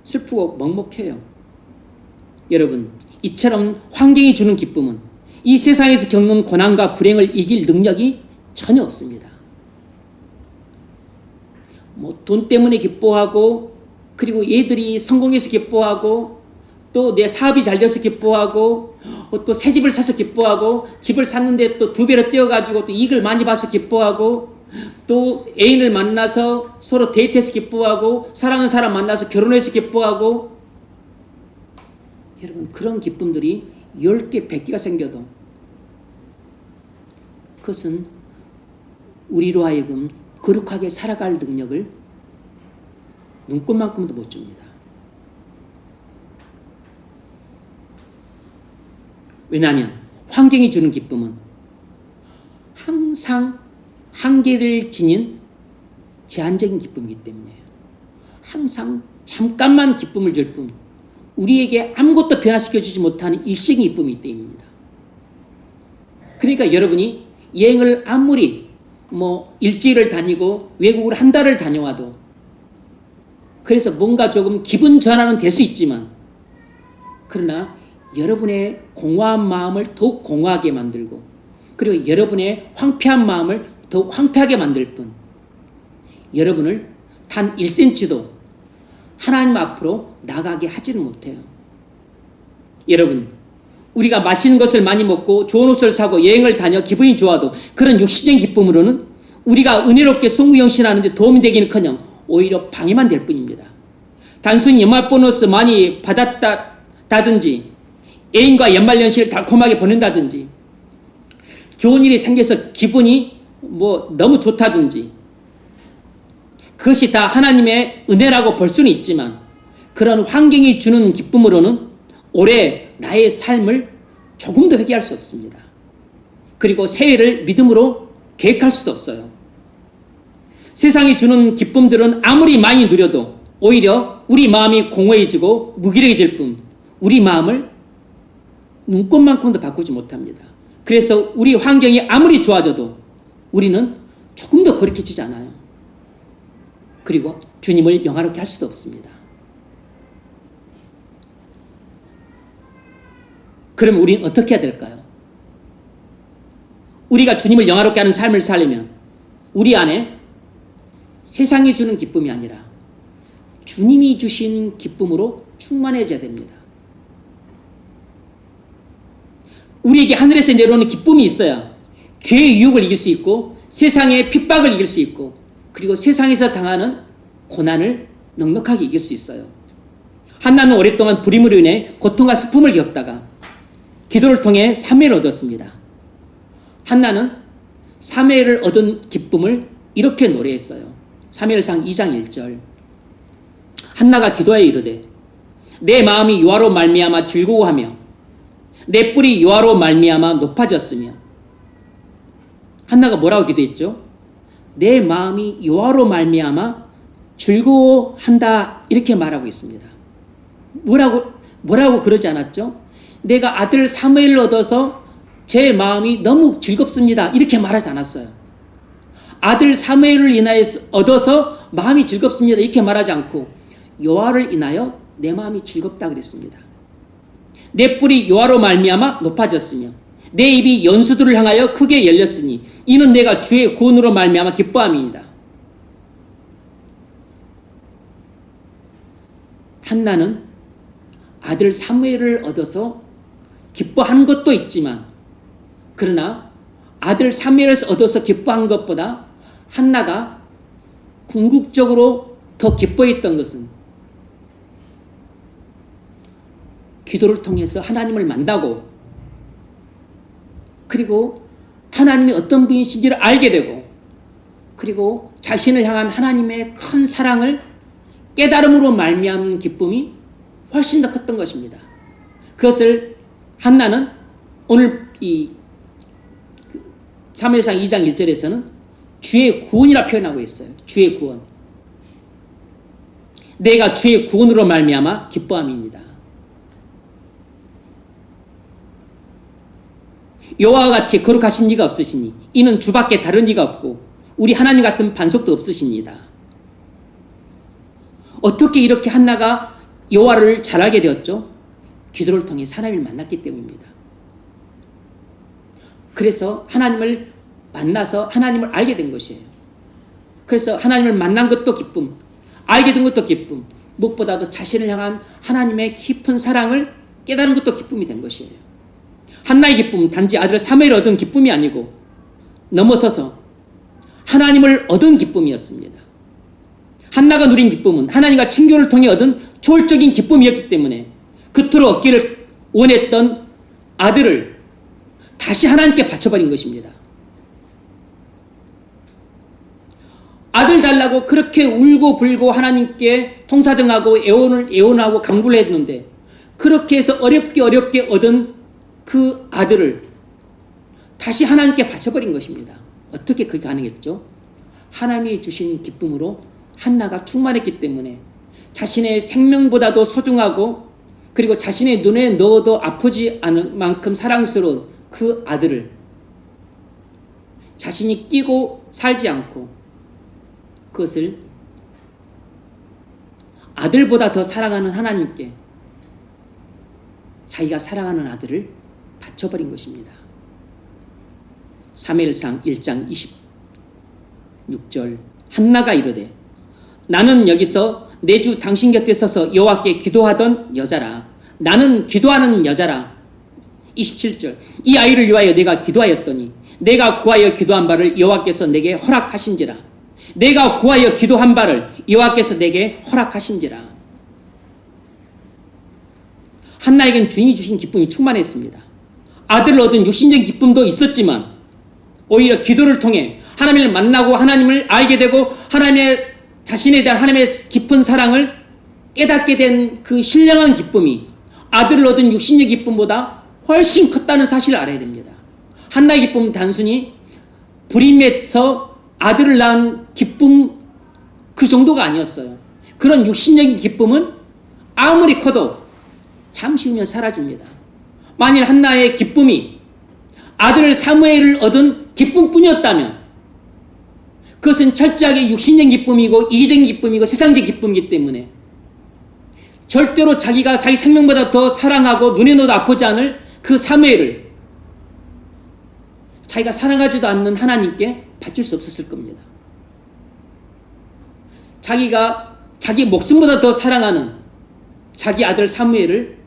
슬프고 먹먹해요. 여러분, 이처럼 환경이 주는 기쁨은 이 세상에서 겪는 고난과 불행을 이길 능력이 전혀 없습니다. 돈 때문에 기뻐하고 그리고 얘들이 성공해서 기뻐하고 또 내 사업이 잘 돼서 기뻐하고 또 새 집을 사서 기뻐하고 집을 샀는데 또 2배로 떼어가지고 또 이익을 많이 봐서 기뻐하고 또 애인을 만나서 서로 데이트해서 기뻐하고 사랑하는 사람 만나서 결혼해서 기뻐하고 여러분 그런 기쁨들이 10개, 100개가 생겨도 그것은 우리로 하여금 거룩하게 살아갈 능력을 눈꽃만큼도 못 줍니다. 왜냐하면 환경이 주는 기쁨은 항상 한계를 지닌 제한적인 기쁨이기 때문이에요. 항상 잠깐만 기쁨을 줄 뿐 우리에게 아무것도 변화시켜주지 못하는 일시적인 기쁨이기 때문입니다. 그러니까 여러분이 여행을 아무리 일주일을 다니고 외국을 한 달을 다녀와도 그래서 뭔가 조금 기분 전환은 될 수 있지만 그러나 여러분의 공허한 마음을 더욱 공허하게 만들고 그리고 여러분의 황폐한 마음을 더욱 황폐하게 만들 뿐 여러분을 단 1cm도 하나님 앞으로 나가게 하지는 못해요. 여러분, 우리가 맛있는 것을 많이 먹고 좋은 옷을 사고 여행을 다녀 기분이 좋아도 그런 육신적인 기쁨으로는 우리가 은혜롭게 송구영신하는데 도움이 되기는커녕 오히려 방해만 될 뿐입니다. 단순히 연말 보너스 많이 받았다든지 애인과 연말연시를 달콤하게 보낸다든지 좋은 일이 생겨서 기분이 너무 좋다든지 그것이 다 하나님의 은혜라고 볼 수는 있지만 그런 환경이 주는 기쁨으로는 올해 나의 삶을 조금도 회개할 수 없습니다. 그리고 새해를 믿음으로 계획할 수도 없어요. 세상이 주는 기쁨들은 아무리 많이 누려도 오히려 우리 마음이 공허해지고 무기력해질 뿐 우리 마음을 눈꽃만큼도 바꾸지 못합니다. 그래서 우리 환경이 아무리 좋아져도 우리는 조금 더 거룩해지지 않아요. 그리고 주님을 영화롭게 할 수도 없습니다. 그럼 우리는 어떻게 해야 될까요? 우리가 주님을 영화롭게 하는 삶을 살려면 우리 안에 세상이 주는 기쁨이 아니라 주님이 주신 기쁨으로 충만해져야 됩니다. 우리에게 하늘에서 내려오는 기쁨이 있어야 죄의 유혹을 이길 수 있고 세상의 핍박을 이길 수 있고 그리고 세상에서 당하는 고난을 넉넉하게 이길 수 있어요. 한나는 오랫동안 불임으로 인해 고통과 슬픔을 겪다가 기도를 통해 사매를 얻었습니다. 한나는 사매를 얻은 기쁨을 이렇게 노래했어요. 사무엘상 2장 1절 한나가 기도하여 이르되 내 마음이 여호와로 말미암아 즐거워하며 내 뿔이 여호와로 말미암아 높아졌으며 한나가 뭐라고 기도했죠? 내 마음이 여호와로 말미암아 즐거워한다 이렇게 말하고 있습니다. 뭐라고 그러지 않았죠? 내가 아들 사무엘을 얻어서 제 마음이 너무 즐겁습니다 이렇게 말하지 않았어요. 아들 사무엘을 인하여서 얻어서 마음이 즐겁습니다 이렇게 말하지 않고 여호와를 인하여 내 마음이 즐겁다 그랬습니다. 내 뿔이 여호와로 말미암아 높아졌으며 내 입이 연수들을 향하여 크게 열렸으니 이는 내가 주의 구원으로 말미암아 기뻐함이니이다. 한나는 아들 사무엘을 얻어서 기뻐하는 것도 있지만 그러나 아들 사무엘을 얻어서 기뻐한 것보다 한나가 궁극적으로 더 기뻐했던 것은 기도를 통해서 하나님을 만나고 그리고 하나님이 어떤 분이신지를 알게 되고 그리고 자신을 향한 하나님의 큰 사랑을 깨달음으로 말미암는 기쁨이 훨씬 더 컸던 것입니다. 그것을 한나는 오늘 이 사무엘상 2장 1절에서는 주의 구원이라 표현하고 있어요. 주의 구원. 내가 주의 구원으로 말미암아 기뻐함입니다. 여호와와 같이 거룩하신 이가 없으시니 이는 주밖에 다른 이가 없고 우리 하나님 같은 반석도 없으십니다. 어떻게 이렇게 한나가 여호와를 잘 알게 되었죠? 기도를 통해 하나님을 만났기 때문입니다. 그래서 하나님을 만나서 하나님을 알게 된 것이에요. 그래서 하나님을 만난 것도 기쁨, 알게 된 것도 기쁨, 무엇보다도 자신을 향한 하나님의 깊은 사랑을 깨달은 것도 기쁨이 된 것이에요. 한나의 기쁨은 단지 아들 사무엘을 얻은 기쁨이 아니고 넘어서서 하나님을 얻은 기쁨이었습니다. 한나가 누린 기쁨은 하나님과 친교를 통해 얻은 초월적인 기쁨이었기 때문에 그토록 얻기를 원했던 아들을 다시 하나님께 바쳐버린 것입니다. 아들 달라고 그렇게 울고 불고 하나님께 통사정하고 애원하고 간구를 했는데 그렇게 해서 어렵게 얻은 그 아들을 다시 하나님께 바쳐버린 것입니다. 어떻게 그게 가능했죠? 하나님이 주신 기쁨으로 한나가 충만했기 때문에 자신의 생명보다도 소중하고 그리고 자신의 눈에 넣어도 아프지 않을 만큼 사랑스러운 그 아들을 자신이 끼고 살지 않고 그것을 아들보다 더 사랑하는 하나님께 자기가 사랑하는 아들을 바쳐버린 것입니다. 사무엘상 1장 26절 한나가 이르되 나는 여기서 내 주 당신 곁에 서서 여호와께 기도하던 여자라. 나는 기도하는 여자라. 27절 이 아이를 위하여 내가 기도하였더니 내가 구하여 기도한 바를 여호와께서 내게 허락하신지라. 내가 구하여 기도한 바를 여호와께서 내게 허락하신지라. 한나에겐 주님이 주신 기쁨이 충만했습니다. 아들을 얻은 육신적인 기쁨도 있었지만 오히려 기도를 통해 하나님을 만나고 하나님을 알게 되고 하나님의 자신에 대한 하나님의 깊은 사랑을 깨닫게 된 그 신령한 기쁨이 아들을 얻은 육신의 기쁨보다 훨씬 컸다는 사실을 알아야 됩니다. 한나의 기쁨은 단순히 불임에서 아들을 낳은 기쁨 그 정도가 아니었어요. 그런 육신적인 기쁨은 아무리 커도 잠시 후면 사라집니다. 만일 한나의 기쁨이 아들을 사무엘을 얻은 기쁨뿐이었다면 그것은 철저하게 육신적인 기쁨이고 이기적인 기쁨이고 세상적인 기쁨이기 때문에 절대로 자기가 자기 생명보다 더 사랑하고 눈에 넣어도 아프지 않을 그 사무엘을 자기가 사랑하지도 않는 하나님께 바칠 수 없었을 겁니다. 자기가 자기 목숨보다 더 사랑하는 자기 아들 사무엘을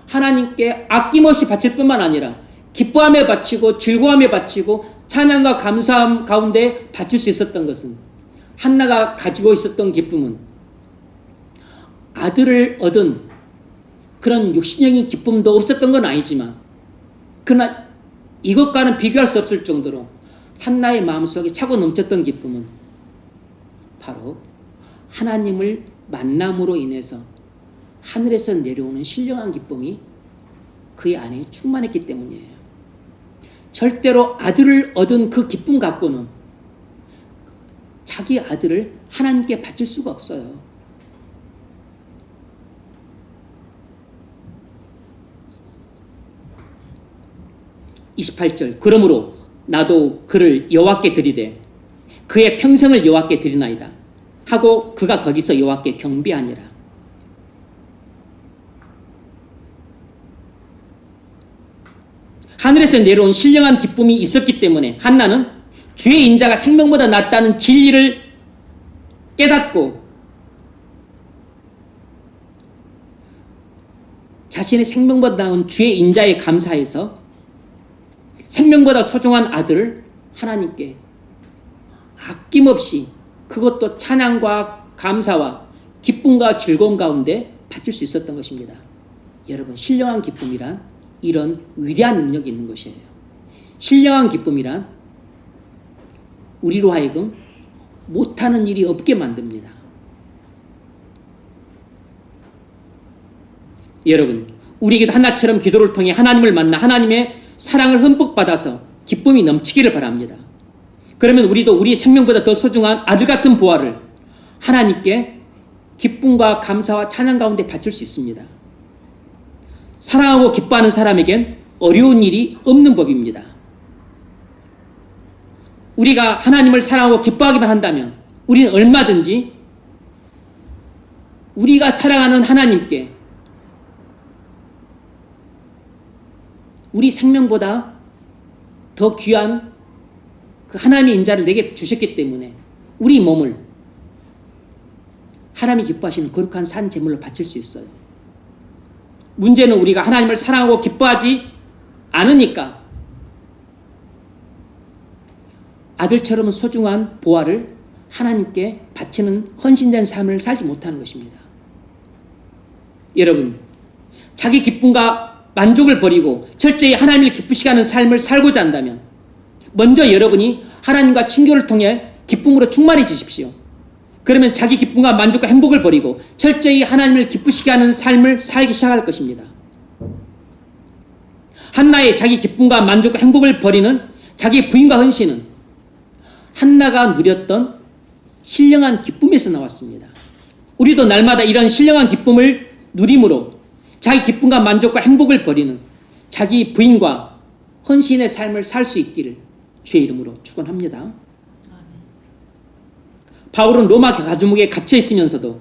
하나님께 아낌없이 바칠 뿐만 아니라 기뻐하며 바치고 즐거워하며 바치고 찬양과 감사함 가운데 바칠 수 있었던 것은 한나가 가지고 있었던 기쁨은 아들을 얻은 그런 육신적인 기쁨도 없었던 건 아니지만 그러나 이것과는 비교할 수 없을 정도로 한나의 마음속에 차고 넘쳤던 기쁨은 바로 하나님을 만남으로 인해서 하늘에서 내려오는 신령한 기쁨이 그의 안에 충만했기 때문이에요. 절대로 아들을 얻은 그 기쁨 갖고는 자기 아들을 하나님께 바칠 수가 없어요. (28절) 그러므로 나도 그를 여호와께 드리되 그의 평생을 여호와께 드리나이다 하고 그가 거기서 여호와께 경배하니라. 하늘에서 내려온 신령한 기쁨이 있었기 때문에 한나는 주의 인자가 생명보다 낫다는 진리를 깨닫고 자신의 생명보다 나은 주의 인자에 감사해서 생명보다 소중한 아들을 하나님께 아낌없이 그것도 찬양과 감사와 기쁨과 즐거움 가운데 바칠 수 있었던 것입니다. 여러분, 신령한 기쁨이란 이런 위대한 능력이 있는 것이에요. 신령한 기쁨이란 우리로 하여금 못하는 일이 없게 만듭니다. 여러분, 우리에게도 한나처럼 기도를 통해 하나님을 만나 하나님의 사랑을 흠뻑 받아서 기쁨이 넘치기를 바랍니다. 그러면 우리도 우리 생명보다 더 소중한 아들 같은 보화를 하나님께 기쁨과 감사와 찬양 가운데 바칠 수 있습니다. 사랑하고 기뻐하는 사람에겐 어려운 일이 없는 법입니다. 우리가 하나님을 사랑하고 기뻐하기만 한다면 우리는 얼마든지 우리가 사랑하는 하나님께 우리 생명보다 더 귀한 그 하나님의 인자를 내게 주셨기 때문에 우리 몸을 하나님이 기뻐하시는 거룩한 산 제물로 바칠 수 있어요. 문제는 우리가 하나님을 사랑하고 기뻐하지 않으니까 아들처럼 소중한 보화를 하나님께 바치는 헌신된 삶을 살지 못하는 것입니다. 여러분, 자기 기쁨과 만족을 버리고 철저히 하나님을 기쁘시게 하는 삶을 살고자 한다면 먼저 여러분이 하나님과 친교를 통해 기쁨으로 충만해지십시오. 그러면 자기 기쁨과 만족과 행복을 버리고 철저히 하나님을 기쁘시게 하는 삶을 살기 시작할 것입니다. 한나의 자기 기쁨과 만족과 행복을 버리는 자기 부인과 헌신은 한나가 누렸던 신령한 기쁨에서 나왔습니다. 우리도 날마다 이런 신령한 기쁨을 누림으로 자기 기쁨과 만족과 행복을 버리는 자기 부인과 헌신의 삶을 살 수 있기를 주의 이름으로 축원합니다. 바울은 로마 감옥에 갇혀 있으면서도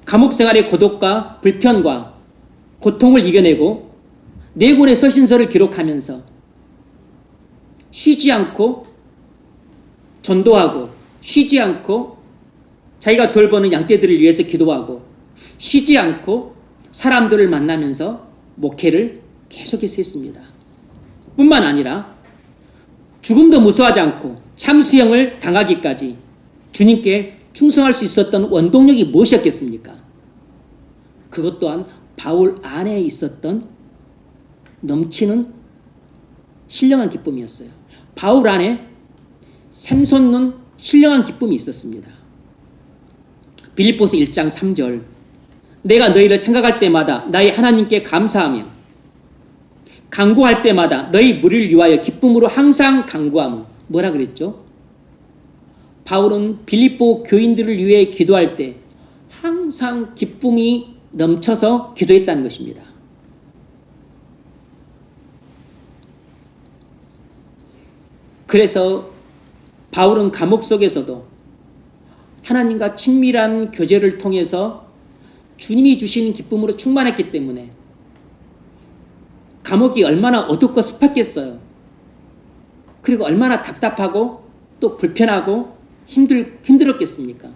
감옥 생활의 고독과 불편과 고통을 이겨내고 4권의 서신서를 기록하면서 쉬지 않고 전도하고 쉬지 않고 자기가 돌보는 양떼들을 위해서 기도하고 쉬지 않고 사람들을 만나면서 목회를 계속해서 했습니다. 뿐만 아니라 죽음도 무서워하지 않고 참수형을 당하기까지 주님께 충성할 수 있었던 원동력이 무엇이었겠습니까? 그것 또한 바울 안에 있었던 넘치는 신령한 기쁨이었어요. 바울 안에 샘솟는 신령한 기쁨이 있었습니다. 빌립보서 1장 3절, 내가 너희를 생각할 때마다 나의 하나님께 감사하며 간구할 때마다 너희 무리를 위하여 기쁨으로 항상 간구하며. 뭐라 그랬죠? 바울은 빌립보 교인들을 위해 기도할 때 항상 기쁨이 넘쳐서 기도했다는 것입니다. 그래서 바울은 감옥 속에서도 하나님과 친밀한 교제를 통해서 주님이 주신 기쁨으로 충만했기 때문에 감옥이 얼마나 어둡고 습했겠어요. 그리고 얼마나 답답하고 또 불편하고 힘들었겠습니까?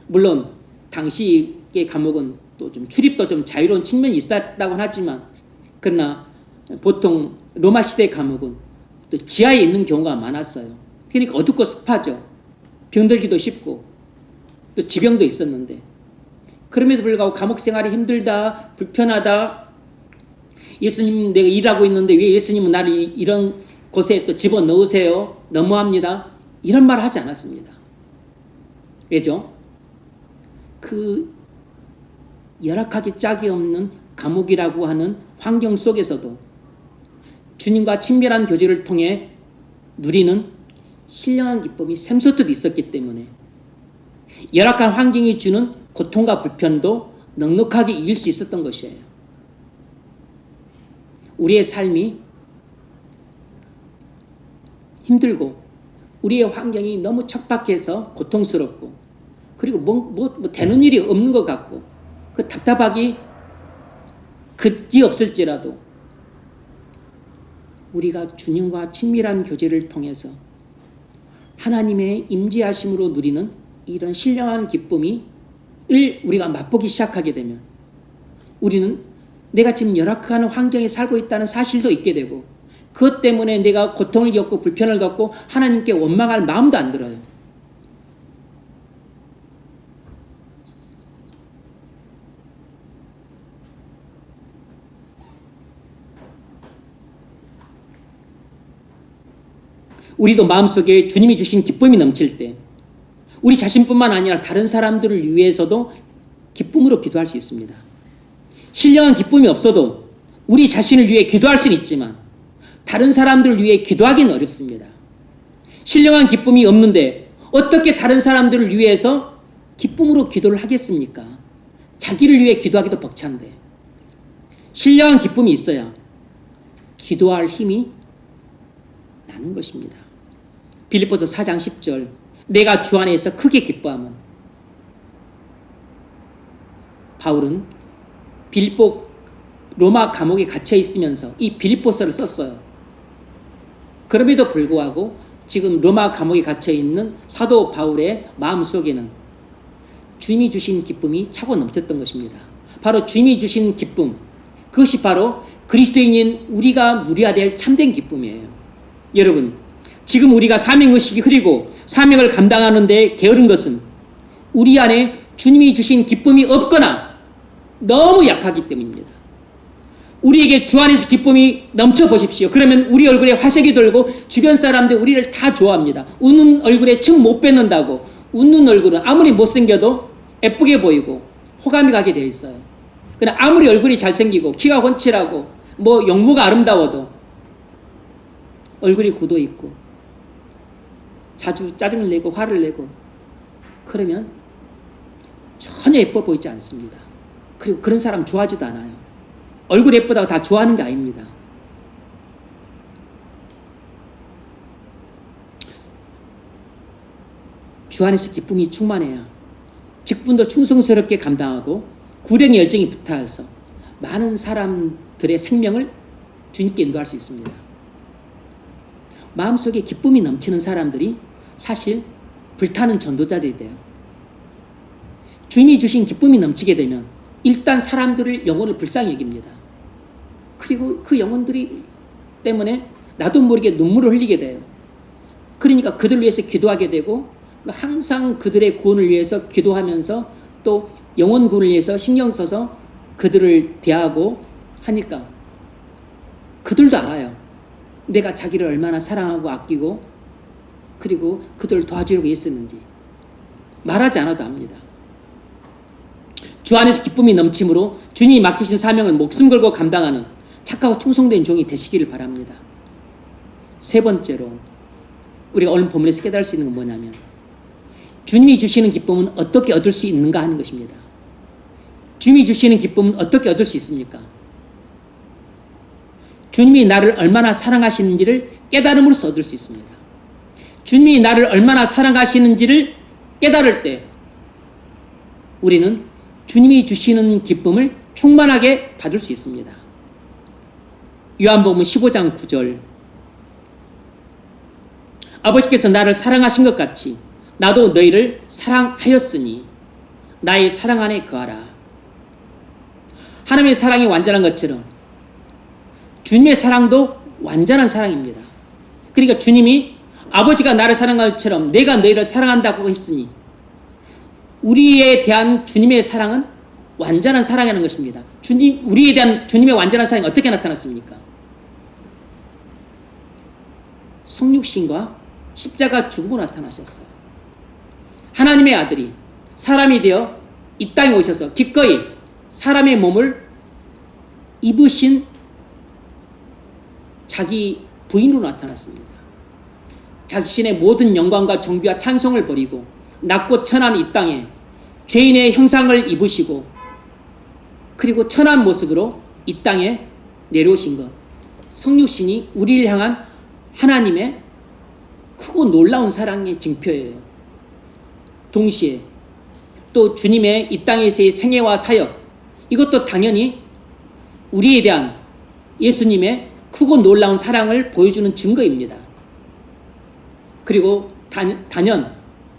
물론 당시의 감옥은 또 좀 출입도 좀 자유로운 측면이 있었다고 하지만, 그러나 보통 로마 시대 감옥은 또 지하에 있는 경우가 많았어요. 그러니까 어둡고 습하죠. 병들기도 쉽고 또 지병도 있었는데, 그럼에도 불구하고 감옥 생활이 힘들다, 불편하다, 예수님 내가 일하고 있는데 왜 예수님은 나를 이런 곳에 또 집어넣으세요? 너무합니다. 이런 말을 하지 않았습니다. 왜죠? 그 열악하기 짝이 없는 감옥이라고 하는 환경 속에서도 주님과 친밀한 교제를 통해 누리는 신령한 기쁨이 샘솟듯 있었기 때문에 열악한 환경이 주는 고통과 불편도 넉넉하게 이길 수 있었던 것이에요. 우리의 삶이 힘들고 우리의 환경이 너무 척박해서 고통스럽고, 그리고 뭐 되는 일이 없는 것 같고 그 답답하기 그지 없을지라도 우리가 주님과 친밀한 교제를 통해서 하나님의 임재하심으로 누리는 이런 신령한 기쁨을 우리가 맛보기 시작하게 되면 우리는 내가 지금 열악한 환경에 살고 있다는 사실도 있게 되고, 그것 때문에 내가 고통을 겪고 불편을 겪고 하나님께 원망할 마음도 안 들어요. 우리도 마음속에 주님이 주신 기쁨이 넘칠 때 우리 자신뿐만 아니라 다른 사람들을 위해서도 기쁨으로 기도할 수 있습니다. 신령한 기쁨이 없어도 우리 자신을 위해 기도할 수는 있지만 다른 사람들을 위해 기도하기는 어렵습니다. 신령한 기쁨이 없는데 어떻게 다른 사람들을 위해서 기쁨으로 기도를 하겠습니까? 자기를 위해 기도하기도 벅찬데. 신령한 기쁨이 있어야 기도할 힘이 나는 것입니다. 빌립보서 4장 10절, 내가 주 안에서 크게 기뻐함은. 바울은 빌립보 로마 감옥에 갇혀 있으면서 이 빌립보서를 썼어요. 그럼에도 불구하고 지금 로마 감옥에 갇혀 있는 사도 바울의 마음속에는 주님이 주신 기쁨이 차고 넘쳤던 것입니다. 바로 주님이 주신 기쁨, 그것이 바로 그리스도인인 우리가 누려야 될 참된 기쁨이에요. 여러분, 지금 우리가 사명의식이 흐리고 사명을 감당하는 데 게으른 것은 우리 안에 주님이 주신 기쁨이 없거나 너무 약하기 때문입니다. 우리에게 주 안에서 기쁨이 넘쳐 보십시오. 그러면 우리 얼굴에 화색이 돌고 주변 사람들 우리를 다 좋아합니다. 웃는 얼굴에 침 못 뱉는다고. 웃는 얼굴은 아무리 못생겨도 예쁘게 보이고 호감이 가게 되어 있어요. 그러나 아무리 얼굴이 잘생기고 키가 훤칠하고 뭐 용모가 아름다워도 얼굴이 굳어 있고 자주 짜증을 내고 화를 내고 그러면 전혀 예뻐 보이지 않습니다. 그리고 그런 사람 좋아하지도 않아요. 얼굴 예쁘다고 다 좋아하는 게 아닙니다. 주 안에서 기쁨이 충만해야 직분도 충성스럽게 감당하고 구령의 열정이 붙어서 많은 사람들의 생명을 주님께 인도할 수 있습니다. 마음속에 기쁨이 넘치는 사람들이 사실 불타는 전도자들이 돼요. 주님이 주신 기쁨이 넘치게 되면 일단 사람들을 영혼을 불쌍히 여깁니다. 그리고 그 영혼들이 때문에 나도 모르게 눈물을 흘리게 돼요. 그러니까 그들을 위해서 기도하게 되고 항상 그들의 구원을 위해서 기도하면서 또 영혼 구원을 위해서 신경 써서 그들을 대하고 하니까 그들도 알아요. 내가 자기를 얼마나 사랑하고 아끼고 그리고 그들을 도와주려고 애쓰는지 말하지 않아도 압니다. 주 안에서 기쁨이 넘침으로 주님이 맡기신 사명을 목숨 걸고 감당하는 착하고 충성된 종이 되시기를 바랍니다. 세 번째로 우리가 오늘 본문에서 깨달을 수 있는 건 뭐냐면 주님이 주시는 기쁨은 어떻게 얻을 수 있는가 하는 것입니다. 주님이 주시는 기쁨은 어떻게 얻을 수 있습니까? 주님이 나를 얼마나 사랑하시는지를 깨달음으로써 얻을 수 있습니다. 주님이 나를 얼마나 사랑하시는지를 깨달을 때 우리는 주님이 주시는 기쁨을 충만하게 받을 수 있습니다. 요한복음 15장 9절 아버지께서 나를 사랑하신 것 같이 나도 너희를 사랑하였으니 나의 사랑 안에 거하라. 하나님의 사랑이 완전한 것처럼 주님의 사랑도 완전한 사랑입니다. 그러니까 주님이 아버지가 나를 사랑한 것처럼 내가 너희를 사랑한다고 했으니 우리에 대한 주님의 사랑은 완전한 사랑이라는 것입니다. 우리에 대한 주님의 완전한 사랑이 어떻게 나타났습니까? 성육신과 십자가 죽음으로 나타나셨어요. 하나님의 아들이 사람이 되어 이 땅에 오셔서 기꺼이 사람의 몸을 입으신 자기 부인으로 나타났습니다. 자신의 모든 영광과 존귀와 찬송을 버리고 낮고 천한 이 땅에 죄인의 형상을 입으시고 그리고 천한 모습으로 이 땅에 내려오신 것, 성육신이 우리를 향한 하나님의 크고 놀라운 사랑의 징표예요. 동시에 또 주님의 이 땅에서의 생애와 사역, 이것도 당연히 우리에 대한 예수님의 크고 놀라운 사랑을 보여주는 증거입니다. 그리고 단연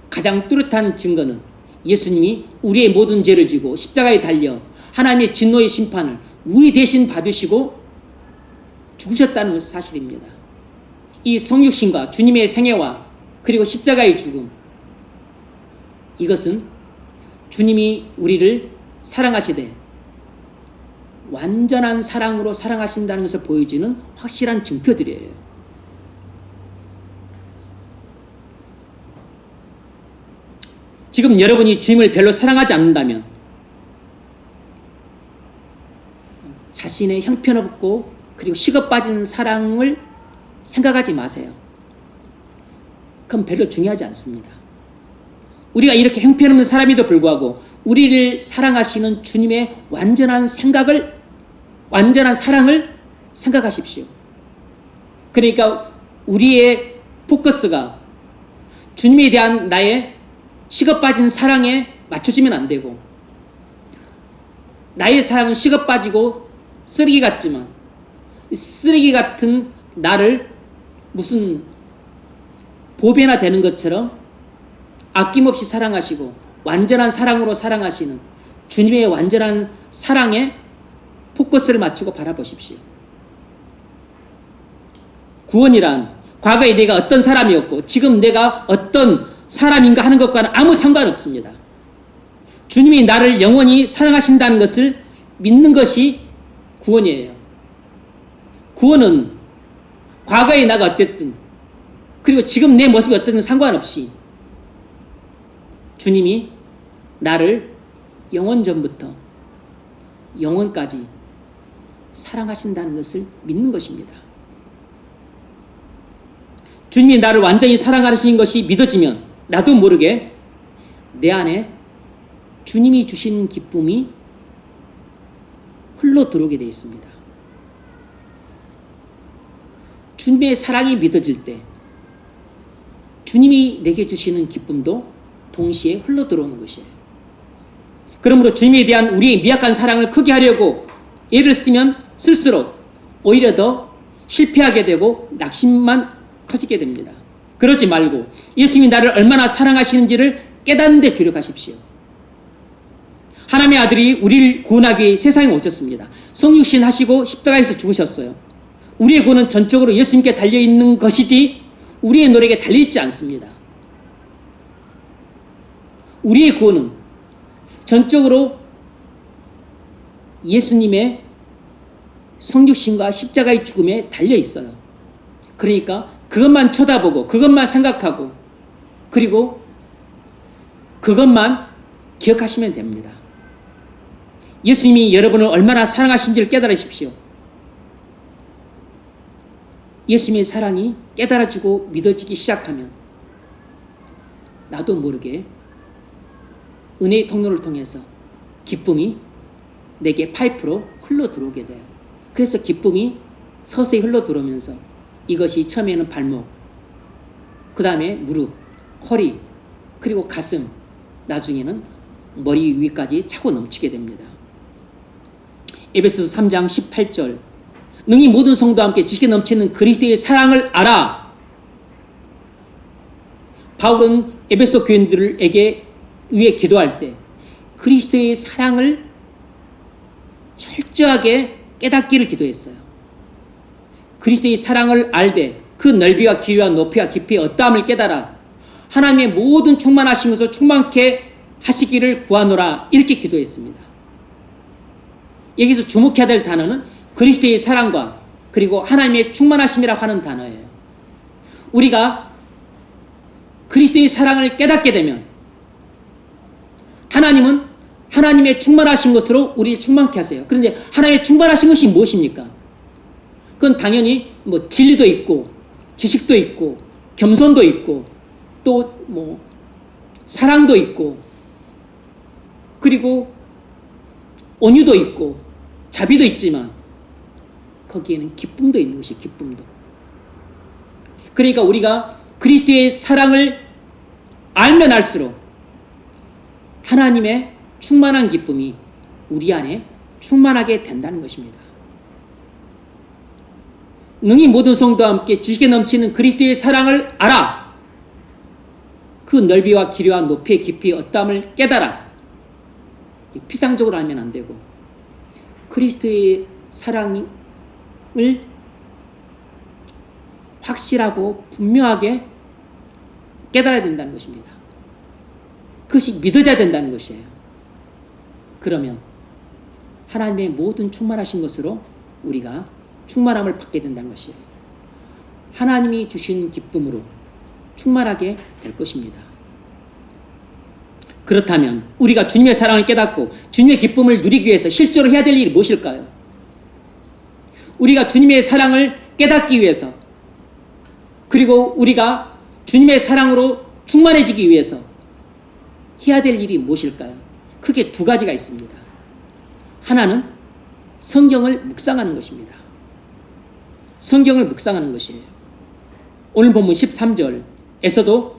가장 뚜렷한 증거는 예수님이 우리의 모든 죄를 지고 십자가에 달려 하나님의 진노의 심판을 우리 대신 받으시고 죽으셨다는 사실입니다. 이 성육신과 주님의 생애와 그리고 십자가의 죽음, 이것은 주님이 우리를 사랑하시되 완전한 사랑으로 사랑하신다는 것을 보여주는 확실한 증표들이에요. 지금 여러분이 주님을 별로 사랑하지 않는다면 자신의 형편없고 그리고 식어 빠진 사랑을 생각하지 마세요. 그건 별로 중요하지 않습니다. 우리가 이렇게 형편없는 사람에도 불구하고 우리를 사랑하시는 주님의 완전한 사랑을 생각하십시오. 그러니까 우리의 포커스가 주님에 대한 나의 식어 빠진 사랑에 맞춰지면 안 되고, 나의 사랑은 식어 빠지고 쓰레기 같지만 쓰레기 같은 나를 무슨 보배나 되는 것처럼 아낌없이 사랑하시고 완전한 사랑으로 사랑하시는 주님의 완전한 사랑에 포커스를 맞추고 바라보십시오. 구원이란 과거에 내가 어떤 사람이었고 지금 내가 어떤 사람인가 하는 것과는 아무 상관없습니다. 주님이 나를 영원히 사랑하신다는 것을 믿는 것이 구원이에요. 구원은 과거의 나가 어땠든 그리고 지금 내 모습이 어땠든 상관없이 주님이 나를 영원 전부터 영원까지 사랑하신다는 것을 믿는 것입니다. 주님이 나를 완전히 사랑하시는 것이 믿어지면 나도 모르게 내 안에 주님이 주신 기쁨이 흘러 들어오게 되어 있습니다. 주님의 사랑이 믿어질 때 주님이 내게 주시는 기쁨도 동시에 흘러 들어오는 것이에요. 그러므로 주님에 대한 우리의 미약한 사랑을 크게 하려고 애를 쓰면 쓸수록 오히려 더 실패하게 되고 낙심만 커지게 됩니다. 그러지 말고 예수님이 나를 얼마나 사랑하시는지를 깨닫는 데 주력하십시오. 하나님의 아들이 우리를 구원하기 위해 세상에 오셨습니다. 성육신 하시고 십자가에서 죽으셨어요. 우리의 구원은 전적으로 예수님께 달려있는 것이지 우리의 노력에 달려있지 않습니다. 우리의 구원은 전적으로 예수님의 성육신과 십자가의 죽음에 달려 있어요. 그러니까 그것만 쳐다보고 그것만 생각하고 그리고 그것만 기억하시면 됩니다. 예수님이 여러분을 얼마나 사랑하신지를 깨달으십시오. 예수님의 사랑이 깨달아지고 믿어지기 시작하면 나도 모르게 은혜의 통로를 통해서 기쁨이 내게 파이프로 흘러 들어오게 돼요. 그래서 기쁨이 서서히 흘러 들어오면서 이것이 처음에는 발목, 그 다음에 무릎, 허리, 그리고 가슴, 나중에는 머리 위까지 차고 넘치게 됩니다. 에베소서 3장 18절 능히 모든 성도와 함께 지식에 넘치는 그리스도의 사랑을 알아. 바울은 에베소 교인들에게 위해 기도할 때 그리스도의 사랑을 철저하게 깨닫기를 기도했어요. 그리스도의 사랑을 알되 그 넓이와 길이와 높이와 깊이의 어떠함을 깨달아 하나님의 모든 충만하신 것으로 충만케 하시기를 구하노라 이렇게 기도했습니다. 여기서 주목해야 될 단어는 그리스도의 사랑과 그리고 하나님의 충만하심이라고 하는 단어예요. 우리가 그리스도의 사랑을 깨닫게 되면 하나님은 하나님의 충만하신 것으로 우리를 충만케 하세요. 그런데 하나님의 충만하신 것이 무엇입니까? 그건 당연히 뭐 진리도 있고 지식도 있고 겸손도 있고 또 뭐 사랑도 있고 그리고 온유도 있고 자비도 있지만 거기에는 기쁨도 있는 것이 기쁨도. 그러니까 우리가 그리스도의 사랑을 알면 알수록 하나님의 충만한 기쁨이 우리 안에 충만하게 된다는 것입니다. 능히 모든 성도와 함께 지식에 넘치는 그리스도의 사랑을 알아. 그 넓이와 길이와 높이의 깊이의 어떠함을 깨달아. 피상적으로 알면 안 되고 그리스도의 사랑을 확실하고 분명하게 깨달아야 된다는 것입니다. 그것이 믿어져야 된다는 것이에요. 그러면 하나님의 모든 충만하신 것으로 우리가 충만함을 받게 된다는 것이에요. 하나님이 주신 기쁨으로 충만하게 될 것입니다. 그렇다면 우리가 주님의 사랑을 깨닫고 주님의 기쁨을 누리기 위해서 실제로 해야 될 일이 무엇일까요? 우리가 주님의 사랑을 깨닫기 위해서 그리고 우리가 주님의 사랑으로 충만해지기 위해서 해야 될 일이 무엇일까요? 크게 두 가지가 있습니다. 하나는 성경을 묵상하는 것입니다. 성경을 묵상하는 것이에요. 오늘 본문 13절에서도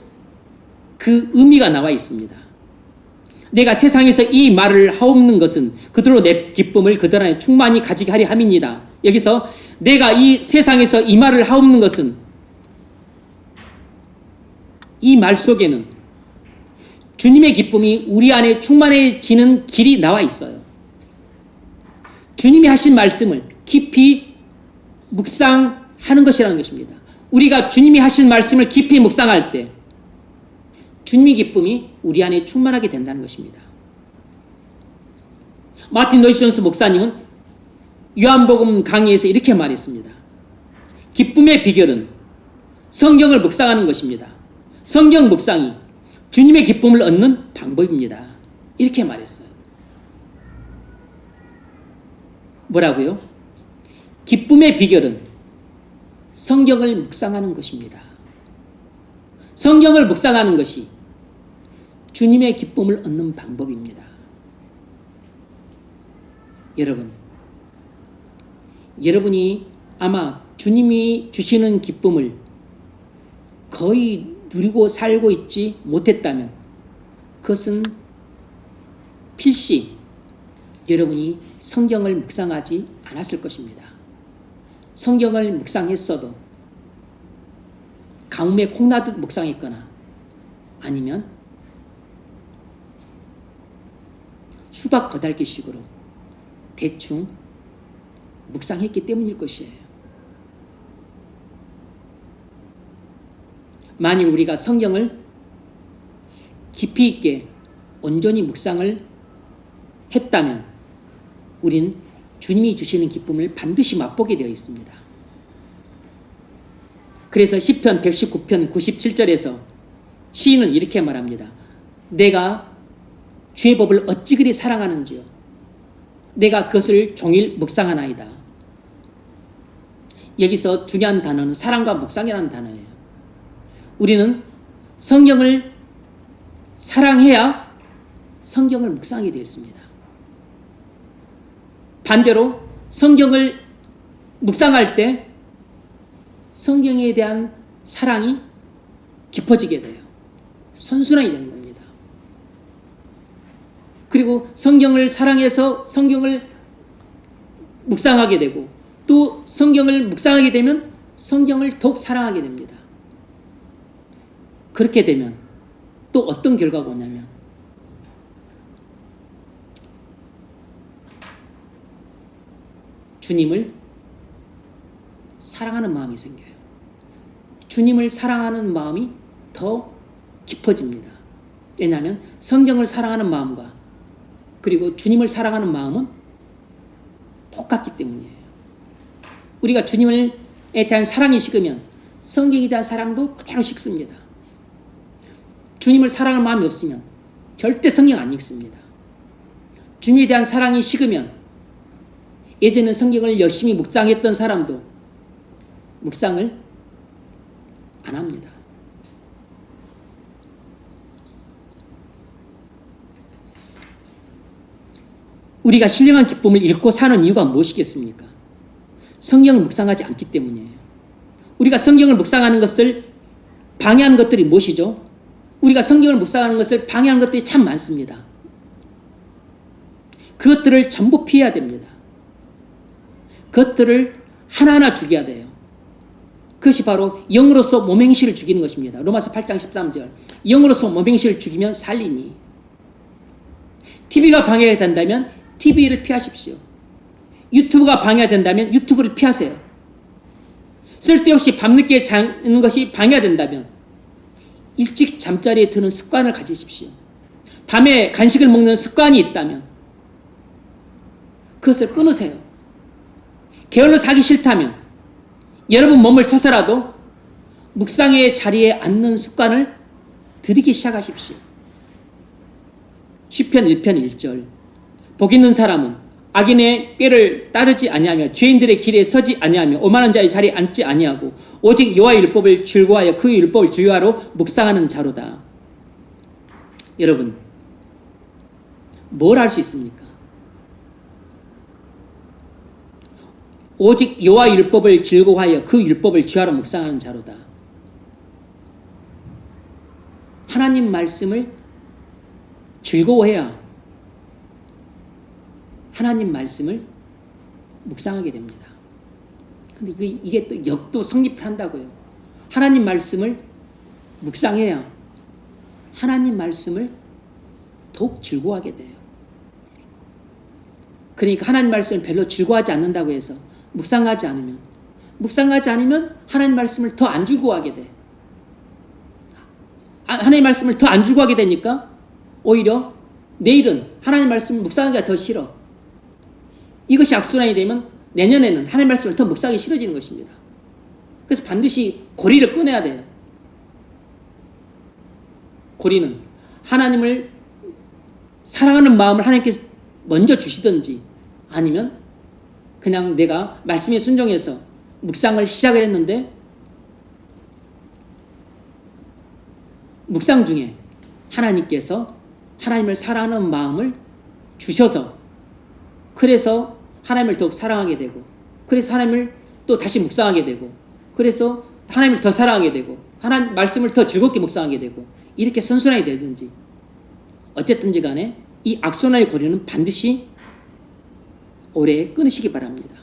그 의미가 나와 있습니다. 내가 세상에서 이 말을 하옵는 것은 그들로 내 기쁨을 그들 안에 충만히 가지게 하려 함이니이다. 여기서 내가 이 세상에서 이 말을 하옵는 것은 이 말 속에는 주님의 기쁨이 우리 안에 충만해지는 길이 나와 있어요. 주님이 하신 말씀을 깊이 묵상하는 것이라는 것입니다. 우리가 주님이 하신 말씀을 깊이 묵상할 때 주님의 기쁨이 우리 안에 충만하게 된다는 것입니다. 마틴 로이드 존스 목사님은 요한복음 강의에서 이렇게 말했습니다. 기쁨의 비결은 성경을 묵상하는 것입니다. 성경 묵상이 주님의 기쁨을 얻는 방법입니다. 이렇게 말했어요. 뭐라고요? 기쁨의 비결은 성경을 묵상하는 것입니다. 성경을 묵상하는 것이 주님의 기쁨을 얻는 방법입니다. 여러분이 아마 주님이 주시는 기쁨을 거의 누리고 살고 있지 못했다면 그것은 필시 여러분이 성경을 묵상하지 않았을 것입니다. 성경을 묵상했어도 가뭄에 콩나듯 묵상했거나 아니면 수박 거달기식으로 대충 묵상했기 때문일 것이에요. 만일 우리가 성경을 깊이 있게 온전히 묵상을 했다면 우린 주님이 주시는 기쁨을 반드시 맛보게 되어 있습니다. 그래서 시편 119편 97절에서 시인은 이렇게 말합니다. 내가 주의 법을 어찌 그리 사랑하는지요. 내가 그것을 종일 묵상하나이다. 여기서 중요한 단어는 사랑과 묵상이라는 단어예요. 우리는 성경을 사랑해야 성경을 묵상하게 되었습니다. 반대로 성경을 묵상할 때 성경에 대한 사랑이 깊어지게 돼요. 선순환이 되는 겁니다. 그리고 성경을 사랑해서 성경을 묵상하게 되고 또 성경을 묵상하게 되면 성경을 더욱 사랑하게 됩니다. 그렇게 되면 또 어떤 결과가 오냐면 주님을 사랑하는 마음이 생겨요. 주님을 사랑하는 마음이 더 깊어집니다. 왜냐하면 성경을 사랑하는 마음과 그리고 주님을 사랑하는 마음은 똑같기 때문이에요. 우리가 주님에 대한 사랑이 식으면 성경에 대한 사랑도 그대로 식습니다. 주님을 사랑할 마음이 없으면 절대 성경 안 읽습니다. 주님에 대한 사랑이 식으면 예전에 성경을 열심히 묵상했던 사람도 묵상을 안 합니다. 우리가 신령한 기쁨을 잃고 사는 이유가 무엇이겠습니까? 성경을 묵상하지 않기 때문이에요. 우리가 성경을 묵상하는 것을 방해하는 것들이 무엇이죠? 우리가 성경을 묵상하는 것을 방해하는 것들이 참 많습니다. 그것들을 전부 피해야 됩니다. 그것들을 하나하나 죽여야 돼요. 그것이 바로 영으로서 몸행실을 죽이는 것입니다. 로마서 8장 13절 영으로서 몸행실을 죽이면 살리니. TV가 방해가 된다면 TV를 피하십시오. 유튜브가 방해가 된다면 유튜브를 피하세요. 쓸데없이 밤늦게 자는 것이 방해가 된다면 일찍 잠자리에 드는 습관을 가지십시오. 밤에 간식을 먹는 습관이 있다면 그것을 끊으세요. 게을러 사기 싫다면 여러분 몸을 쳐서라도 묵상의 자리에 앉는 습관을 들이기 시작하십시오. 시편 1편 1절 복 있는 사람은 악인의 꾀를 따르지 아니하며 죄인들의 길에 서지 아니하며 오만한 자의 자리에 앉지 아니하고 오직 여호와의 율법을 즐거워하여 그 율법을 주야로 묵상하는 자로다. 여러분 뭘 할 수 있습니까? 오직 여호와의 율법을 즐거워하여 그 율법을 주야로 묵상하는 자로다. 하나님 말씀을 즐거워해야 하나님 말씀을 묵상하게 됩니다. 근데 이게 또 역도 성립한다고요. 하나님 말씀을 묵상해야 하나님 말씀을 더욱 즐거워하게 돼요. 그러니까 하나님 말씀을 별로 즐거워하지 않는다고 해서 묵상하지 않으면 하나님 말씀을 더 안 즐거워하게 돼. 하나님 말씀을 더 안 즐거워하게 되니까 오히려 내일은 하나님 말씀을 묵상하기가 더 싫어. 이것이 악순환이 되면 내년에는 하나님 말씀을 더 묵상하기 싫어지는 것입니다. 그래서 반드시 고리를 끊어야 돼요. 고리는 하나님을 사랑하는 마음을 하나님께서 먼저 주시든지 아니면 그냥 내가 말씀에 순종해서 묵상을 시작을 했는데 묵상 중에 하나님께서 하나님을 사랑하는 마음을 주셔서 그래서 하나님을 더욱 사랑하게 되고 그래서 하나님을 또 다시 묵상하게 되고 그래서 하나님을 더 사랑하게 되고 하나님 말씀을 더 즐겁게 묵상하게 되고 이렇게 선순환이 되든지 어쨌든지 간에 이 악순환의 고리는 반드시 오래 끊으시기 바랍니다.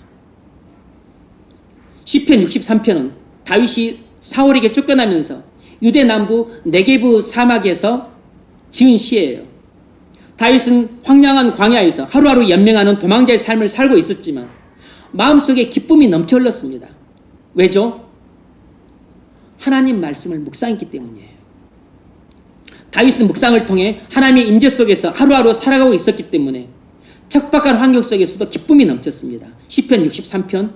시편 63편은 다윗이 사울에게 쫓겨나면서 유대 남부 네게브 사막에서 지은 시예요. 다윗은 황량한 광야에서 하루하루 연명하는 도망자의 삶을 살고 있었지만 마음속에 기쁨이 넘쳐 흘렀습니다. 왜죠? 하나님 말씀을 묵상했기 때문이에요. 다윗은 묵상을 통해 하나님의 임재 속에서 하루하루 살아가고 있었기 때문에 척박한 환경 속에서도 기쁨이 넘쳤습니다. 시편 63편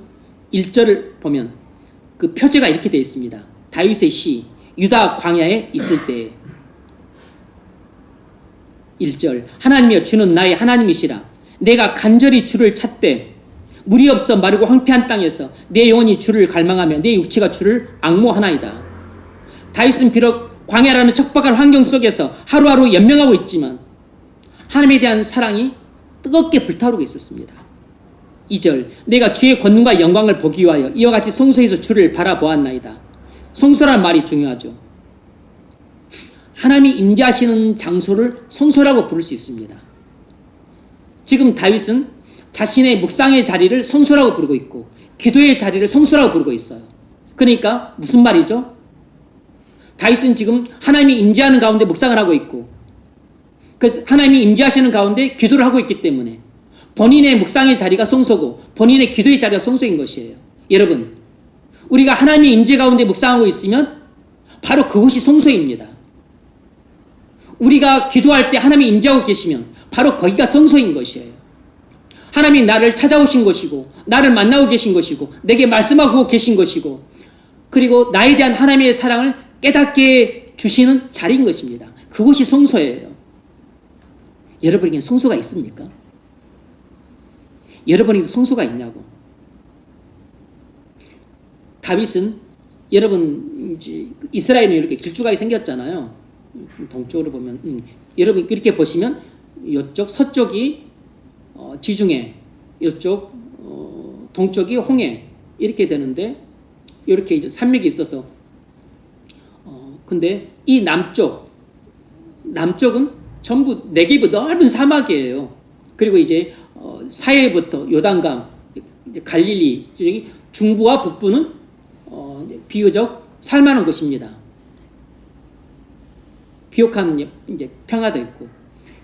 1절을 보면 그 표제가 이렇게 되어 있습니다. 다윗의 시 유다 광야에 있을 때에 1절 하나님이여 주는 나의 하나님이시라. 내가 간절히 주를 찾되 물이 없어 마르고 황폐한 땅에서 내 영혼이 주를 갈망하며 내 육체가 주를 앙모하나이다. 다윗은 비록 광야라는 척박한 환경 속에서 하루하루 연명하고 있지만 하나님에 대한 사랑이 뜨겁게 불타오르고 있었습니다. 2절 내가 주의 권능과 영광을 보기 위하여 이와 같이 성소에서 주를 바라보았나이다. 성소란 말이 중요하죠. 하나님이 임재하시는 장소를 성소라고 부를 수 있습니다. 지금 다윗은 자신의 묵상의 자리를 성소라고 부르고 있고 기도의 자리를 성소라고 부르고 있어요. 그러니까 무슨 말이죠? 다윗은 지금 하나님이 임재하는 가운데 묵상을 하고 있고 그래서 하나님이 임재하시는 가운데 기도를 하고 있기 때문에 본인의 묵상의 자리가 성소고 본인의 기도의 자리가 성소인 것이에요. 여러분, 우리가 하나님의 임재 가운데 묵상하고 있으면 바로 그곳이 성소입니다. 우리가 기도할 때 하나님이 임재하고 계시면 바로 거기가 성소인 것이에요. 하나님이 나를 찾아오신 것이고 나를 만나고 계신 것이고 내게 말씀하고 계신 것이고 그리고 나에 대한 하나님의 사랑을 깨닫게 주시는 자리인 것입니다. 그곳이 성소예요. 여러분에게 성소가 있습니까? 여러분에게도 성소가 있냐고. 다윗은 여러분 이제 이스라엘은 이렇게 길쭉하게 생겼잖아요. 동쪽으로 보면 여러분 이렇게 보시면 이쪽 서쪽이 지중해, 이쪽 동쪽이 홍해 이렇게 되는데 이렇게 이제 산맥이 있어서 근데 이 남쪽은 전부 네게브 넓은 사막이에요. 그리고 이제 사해부터 요단강, 갈릴리 중부와 북부는 비교적 살만한 곳입니다. 비옥한 이제 평화도 있고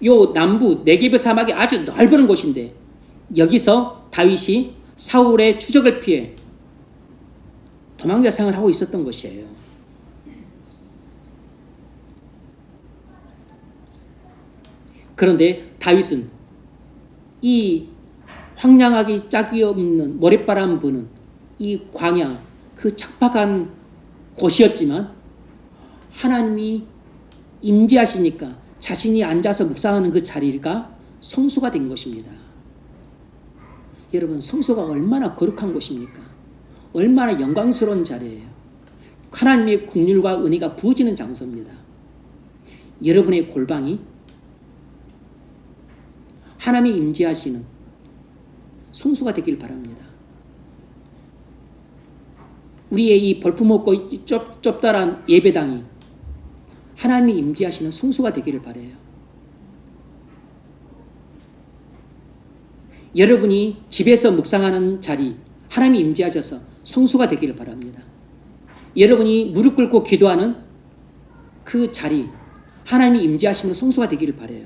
요 남부 네게브 사막이 아주 넓은 곳인데 여기서 다윗이 사울의 추적을 피해 도망자 생활을 하고 있었던 것이에요. 그런데 다윗은 이 황량하기 짝이 없는 모래바람 부는 이 광야 그 척박한 곳이었지만 하나님이 임재하시니까 자신이 앉아서 묵상하는 그 자리가 성소가 된 것입니다. 여러분, 성소가 얼마나 거룩한 곳입니까? 얼마나 영광스러운 자리예요. 하나님의 긍휼과 은혜가 부어지는 장소입니다. 여러분의 골방이 하나님이 임재하시는 성소가 되길 바랍니다. 우리의 이 볼품없고 좁다란 예배당이 하나님이 임재하시는 성소가 되기를 바라요. 여러분이 집에서 묵상하는 자리, 하나님이 임재하셔서 성소가 되기를 바랍니다. 여러분이 무릎 꿇고 기도하는 그 자리, 하나님이 임재하시는 성소가 되기를 바라요.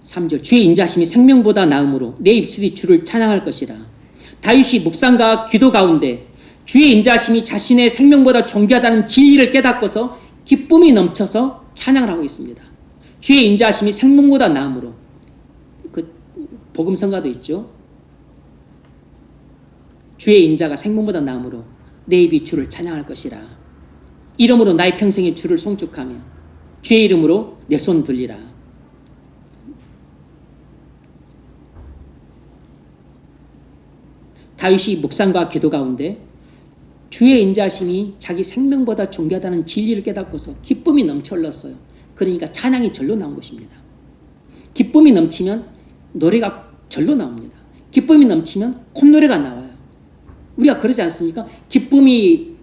(3절) 주의 인자하심이 생명보다 나음으로 내 입술이 주를 찬양할 것이라. 다윗이 묵상과 기도 가운데 주의 인자하심이 자신의 생명보다 존귀하다는 진리를 깨닫고서 기쁨이 넘쳐서 찬양을 하고 있습니다. 주의 인자하심이 생명보다 나음으로, 그 복음성가도 있죠. 주의 인자가 생명보다 나음으로 내 입이 주를 찬양할 것이라. 이름으로 나의 평생에 주를 송축하며 주의 이름으로 내 손 들리라. 다윗이 묵상과 기도 가운데 주의 인자심이 자기 생명보다 존귀하다는 진리를 깨닫고서 기쁨이 넘쳐 흘렀어요. 그러니까 찬양이 절로 나온 것입니다. 기쁨이 넘치면 노래가 절로 나옵니다. 기쁨이 넘치면 콧노래가 나와요. 우리가 그러지 않습니까? 기쁨이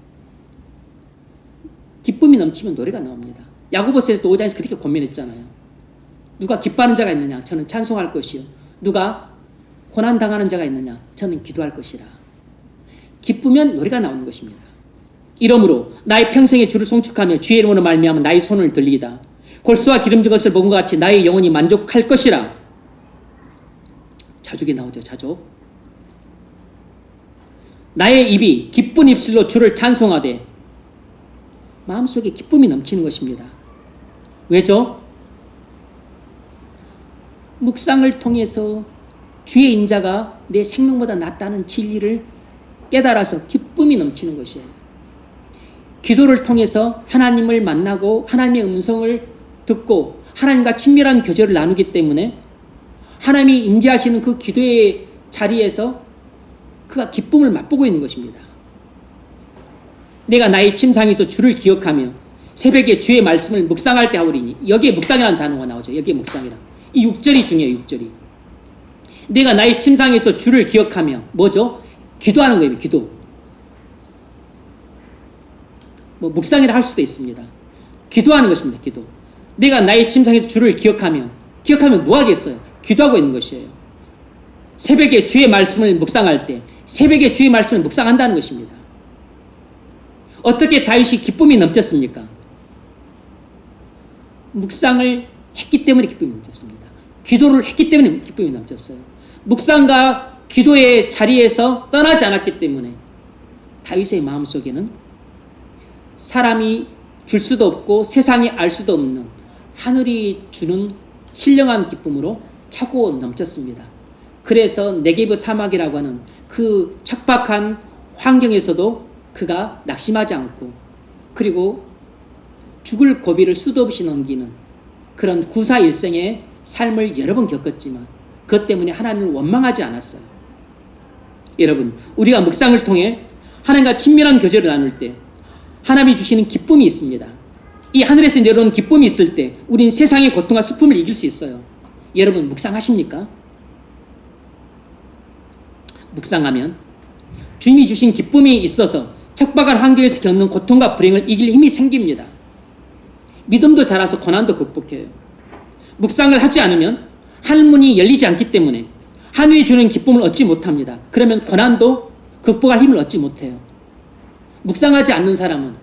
넘치면 노래가 나옵니다. 야고보서에서도 5장에서 그렇게 고민했잖아요. 누가 기뻐하는 자가 있느냐? 저는 찬송할 것이요. 누가 고난당하는 자가 있느냐? 저는 기도할 것이라. 기쁘면 노래가 나오는 것입니다. 이러므로 나의 평생에 주를 송축하며 주의 이름으로 말미암아 나의 손을 들리이다. 골수와 기름진 것을 먹은 것 같이 나의 영혼이 만족할 것이라. 자족이 나오죠. 자족. 나의 입이 기쁜 입술로 주를 찬송하되 마음속에 기쁨이 넘치는 것입니다. 왜죠? 묵상을 통해서 주의 인자가 내 생명보다 낫다는 진리를 깨달아서 기쁨이 넘치는 것이에요. 기도를 통해서 하나님을 만나고 하나님의 음성을 듣고 하나님과 친밀한 교제를 나누기 때문에 하나님이 임재하시는 그 기도의 자리에서 그가 기쁨을 맛보고 있는 것입니다. 내가 나의 침상에서 주를 기억하며 새벽에 주의 말씀을 묵상할 때 하오리니, 여기에 묵상이라는 단어가 나오죠. 여기에 묵상이란. 이 6절이 중요해요. 6절이. 내가 나의 침상에서 주를 기억하며 뭐죠? 기도하는 거예요. 기도. 뭐 묵상이라 할 수도 있습니다. 기도하는 것입니다. 기도. 내가 나의 침상에서 주를 기억하면 뭐 하겠어요? 기도하고 있는 것이에요. 새벽에 주의 말씀을 묵상할 때 새벽에 주의 말씀을 묵상한다는 것입니다. 어떻게 다윗이 기쁨이 넘쳤습니까? 묵상을 했기 때문에 기쁨이 넘쳤습니다. 기도를 했기 때문에 기쁨이 넘쳤어요. 묵상과 기도의 자리에서 떠나지 않았기 때문에 다윗의 마음속에는 사람이 줄 수도 없고 세상이 알 수도 없는 하늘이 주는 신령한 기쁨으로 차고 넘쳤습니다. 그래서 네게브 사막이라고 하는 그 척박한 환경에서도 그가 낙심하지 않고, 그리고 죽을 고비를 수도 없이 넘기는 그런 구사일생의 삶을 여러 번 겪었지만 그것 때문에 하나님을 원망하지 않았어요. 여러분, 우리가 묵상을 통해 하나님과 친밀한 교제를 나눌 때 하나님이 주시는 기쁨이 있습니다. 이 하늘에서 내려오는 기쁨이 있을 때 우린 세상의 고통과 슬픔을 이길 수 있어요. 여러분, 묵상하십니까? 묵상하면 주님이 주신 기쁨이 있어서 척박한 환경에서 겪는 고통과 불행을 이길 힘이 생깁니다. 믿음도 자라서 고난도 극복해요. 묵상을 하지 않으면 하늘문이 열리지 않기 때문에 하늘이 주는 기쁨을 얻지 못합니다. 그러면 고난도 극복할 힘을 얻지 못해요. 묵상하지 않는 사람은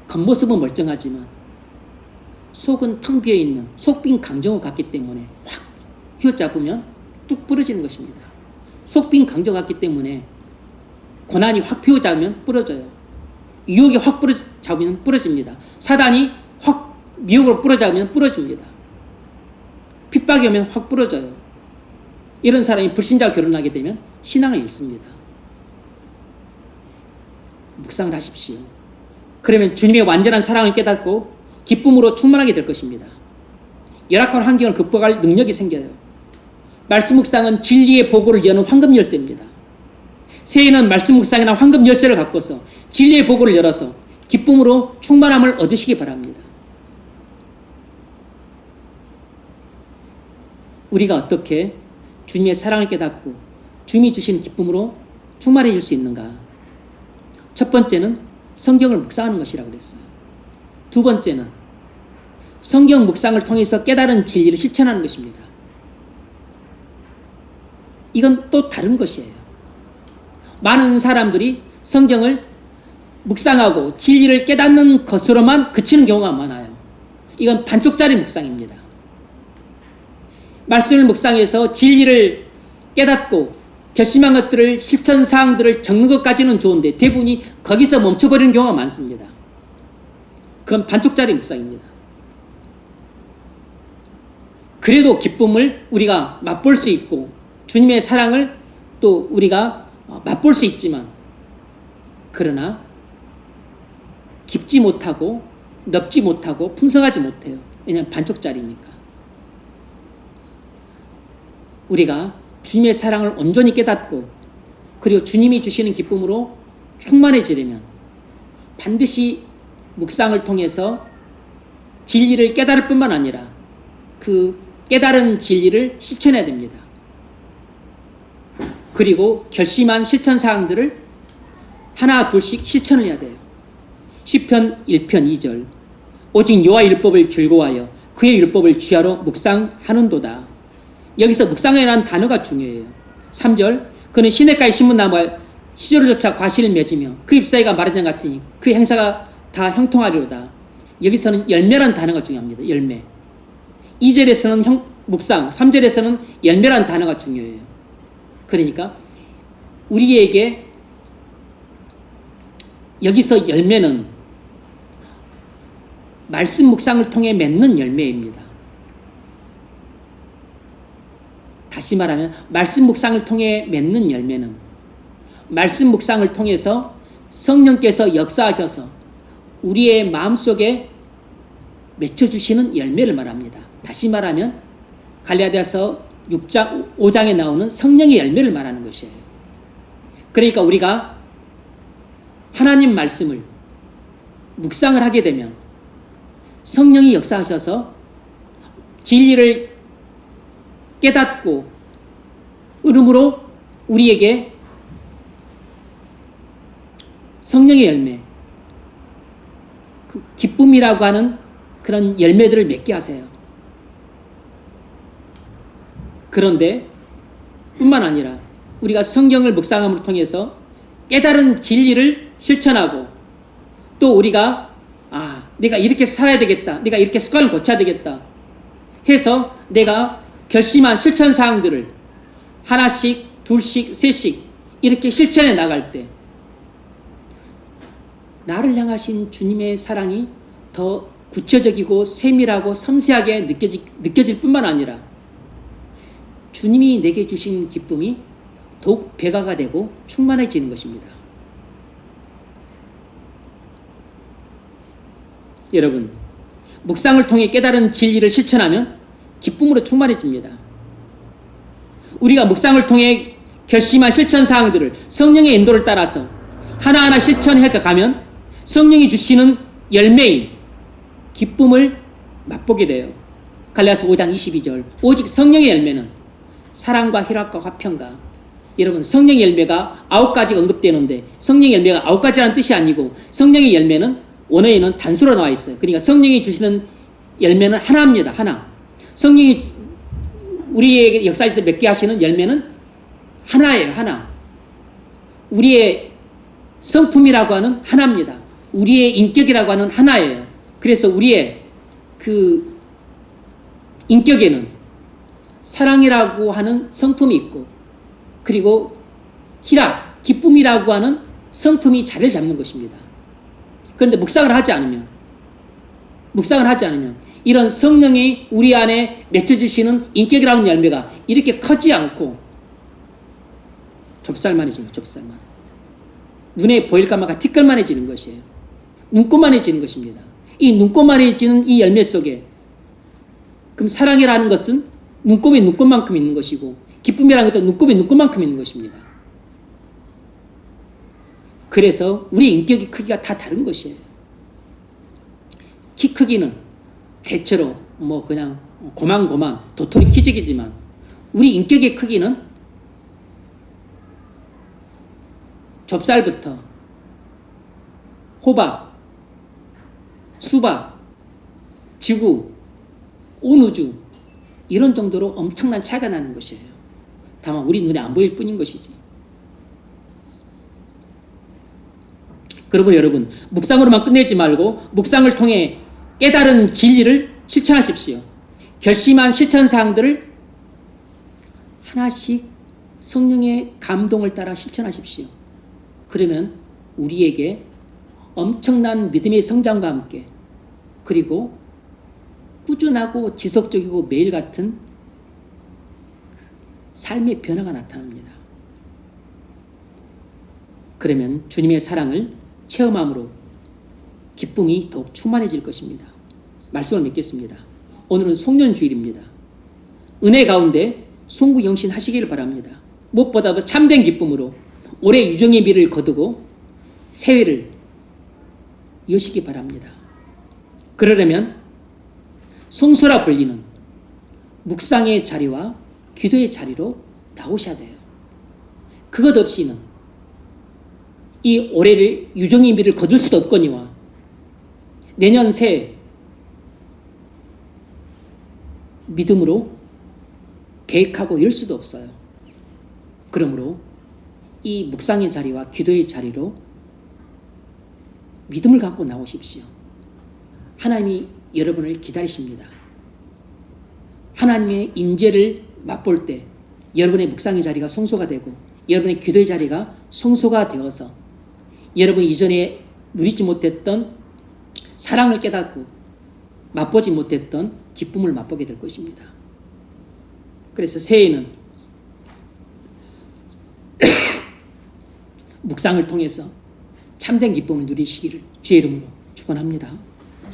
겉모습은 멀쩡하지만 속은 텅 비어있는 속빈 강정호 같기 때문에 확 휘어잡으면 뚝 부러지는 것입니다. 속빈 강정 같기 때문에 고난이 확 휘어잡으면 부러져요. 유혹이 확 잡으면 부러집니다. 사단이 확 미혹으로 부러잡으면 부러집니다. 핍박이 오면 확 부러져요. 이런 사람이 불신자와 결혼하게 되면 신앙을 잃습니다. 묵상을 하십시오. 그러면 주님의 완전한 사랑을 깨닫고 기쁨으로 충만하게 될 것입니다. 열악한 환경을 극복할 능력이 생겨요. 말씀 묵상은 진리의 보고를 여는 황금 열쇠입니다. 새해는 말씀 묵상이나 황금 열쇠를 갖고서 진리의 보고를 열어서 기쁨으로 충만함을 얻으시기 바랍니다. 우리가 어떻게 주님의 사랑을 깨닫고 주님이 주신 기쁨으로 충만해질 수 있는가? 첫 번째는 성경을 묵상하는 것이라고 그랬어요. 두 번째는 성경 묵상을 통해서 깨달은 진리를 실천하는 것입니다. 이건 또 다른 것이에요. 많은 사람들이 성경을 묵상하고 진리를 깨닫는 것으로만 그치는 경우가 많아요. 이건 반쪽짜리 묵상입니다. 말씀을 묵상해서 진리를 깨닫고 결심한 것들을 실천 사항들을 적는 것까지는 좋은데 대부분이 거기서 멈춰버리는 경우가 많습니다. 그건 반쪽짜리 묵상입니다. 그래도 기쁨을 우리가 맛볼 수 있고 주님의 사랑을 또 우리가 맛볼 수 있지만, 그러나 깊지 못하고 넓지 못하고 풍성하지 못해요. 왜냐하면 반쪽짜리니까. 우리가 주님의 사랑을 온전히 깨닫고 그리고 주님이 주시는 기쁨으로 충만해지려면 반드시 묵상을 통해서 진리를 깨달을 뿐만 아니라 그 깨달은 진리를 실천해야 됩니다. 그리고 결심한 실천 사항들을 하나 둘씩 실천을 해야 돼요. 시편 1편 2절 오직 여호와 율법을 즐거워하여 그의 율법을 주야로 묵상하는도다. 여기서 묵상이라는 단어가 중요해요. 3절 그는 시냇가의 신문나무와 시절을 쫓아 과실을 맺으며 그 잎사귀가 마르지 같으니 그 행사가 다 형통하리로다. 여기서는 열매라는 단어가 중요합니다. 열매. 2절에서는 묵상, 3절에서는 열매라는 단어가 중요해요. 그러니까 우리에게 여기서 열매는 말씀 묵상을 통해 맺는 열매입니다. 다시 말하면 말씀 묵상을 통해 맺는 열매는 말씀 묵상을 통해서 성령께서 역사하셔서 우리의 마음속에 맺혀주시는 열매를 말합니다. 다시 말하면 갈라디아서 6장, 5장에 나오는 성령의 열매를 말하는 것이에요. 그러니까 우리가 하나님 말씀을 묵상을 하게 되면 성령이 역사하셔서 진리를 깨닫고 으름으로 우리에게 성령의 열매, 그 기쁨이라고 하는 그런 열매들을 맺게 하세요. 그런데 뿐만 아니라 우리가 성경을 묵상함을 통해서 깨달은 진리를 실천하고 또 우리가 내가 이렇게 살아야 되겠다, 내가 이렇게 습관을 고쳐야 되겠다 해서 내가 결심한 실천 사항들을 하나씩, 둘씩, 셋씩 이렇게 실천해 나갈 때 나를 향하신 주님의 사랑이 더 구체적이고 세밀하고 섬세하게 느껴질 뿐만 아니라 주님이 내게 주신 기쁨이 더욱 배가가 되고 충만해지는 것입니다. 여러분, 묵상을 통해 깨달은 진리를 실천하면 기쁨으로 충만해집니다. 우리가 묵상을 통해 결심한 실천 사항들을 성령의 인도를 따라서 하나하나 실천해 가면 성령이 주시는 열매인 기쁨을 맛보게 돼요. 갈라디아서 5장 22절 오직 성령의 열매는 사랑과 희락과 화평과 여러분 성령의 열매가 9가지가 언급되는데 성령의 열매가 9가지라는 뜻이 아니고 성령의 열매는 원어에는 단수로 나와 있어요. 그러니까 성령이 주시는 열매는 하나입니다. 하나. 성령이 우리에게 역사에서 맺게 하시는 열매는 하나예요. 하나. 우리의 성품이라고 하는 하나입니다. 우리의 인격이라고 하는 하나예요. 그래서 우리의 그 인격에는 사랑이라고 하는 성품이 있고 그리고 희락, 기쁨이라고 하는 성품이 자리를 잡는 것입니다. 그런데 묵상을 하지 않으면 이런 성령이 우리 안에 맺혀주시는 인격이라는 열매가 이렇게 커지 않고 좁쌀만해집니다. 좁쌀만. 눈에 보일까 말까 티끌만해지는 것이에요. 눈꽃만해지는 것입니다. 이 눈꽃만해지는 이 열매 속에 그럼 사랑이라는 것은 눈곱의 눈꽃만큼 있는 것이고 기쁨이라는 것도 눈곱의 눈꽃만큼 있는 것입니다. 그래서 우리 인격의 크기가 다 다른 것이에요. 키 크기는 대체로 그냥 고만고만 도토리 키재기지만 우리 인격의 크기는 좁쌀부터 호박, 수박, 지구, 온 우주 이런 정도로 엄청난 차이가 나는 것이에요. 다만 우리 눈에 안 보일 뿐인 것이지. 그러므로 여러분 묵상으로만 끝내지 말고 묵상을 통해 깨달은 진리를 실천하십시오. 결심한 실천사항들을 하나씩 성령의 감동을 따라 실천하십시오. 그러면 우리에게 엄청난 믿음의 성장과 함께 그리고 꾸준하고 지속적이고 매일 같은 삶의 변화가 나타납니다. 그러면 주님의 사랑을 체험함으로 기쁨이 더욱 충만해질 것입니다. 말씀을 맺겠습니다. 오늘은 송년주일입니다. 은혜 가운데 송구영신하시기를 바랍니다. 무엇보다도 참된 기쁨으로 올해 유정의 미를 거두고 새해를 여시기 바랍니다. 그러려면 성소라 불리는 묵상의 자리와 기도의 자리로 나오셔야 돼요. 그것 없이는 이 올해를 유정의 미를 거둘 수도 없거니와 내년 새해 믿음으로 계획하고 열 수도 없어요. 그러므로 이 묵상의 자리와 기도의 자리로 믿음을 갖고 나오십시오. 하나님이 여러분을 기다리십니다. 하나님의 임재를 맛볼 때 여러분의 묵상의 자리가 성소가 되고 여러분의 기도의 자리가 성소가 되어서 여러분 이전에 누리지 못했던 사랑을 깨닫고 맛보지 못했던 기쁨을 맛보게 될 것입니다. 그래서 새해에는 묵상을 통해서 참된 기쁨을 누리시기를 주의 이름으로 축원합니다.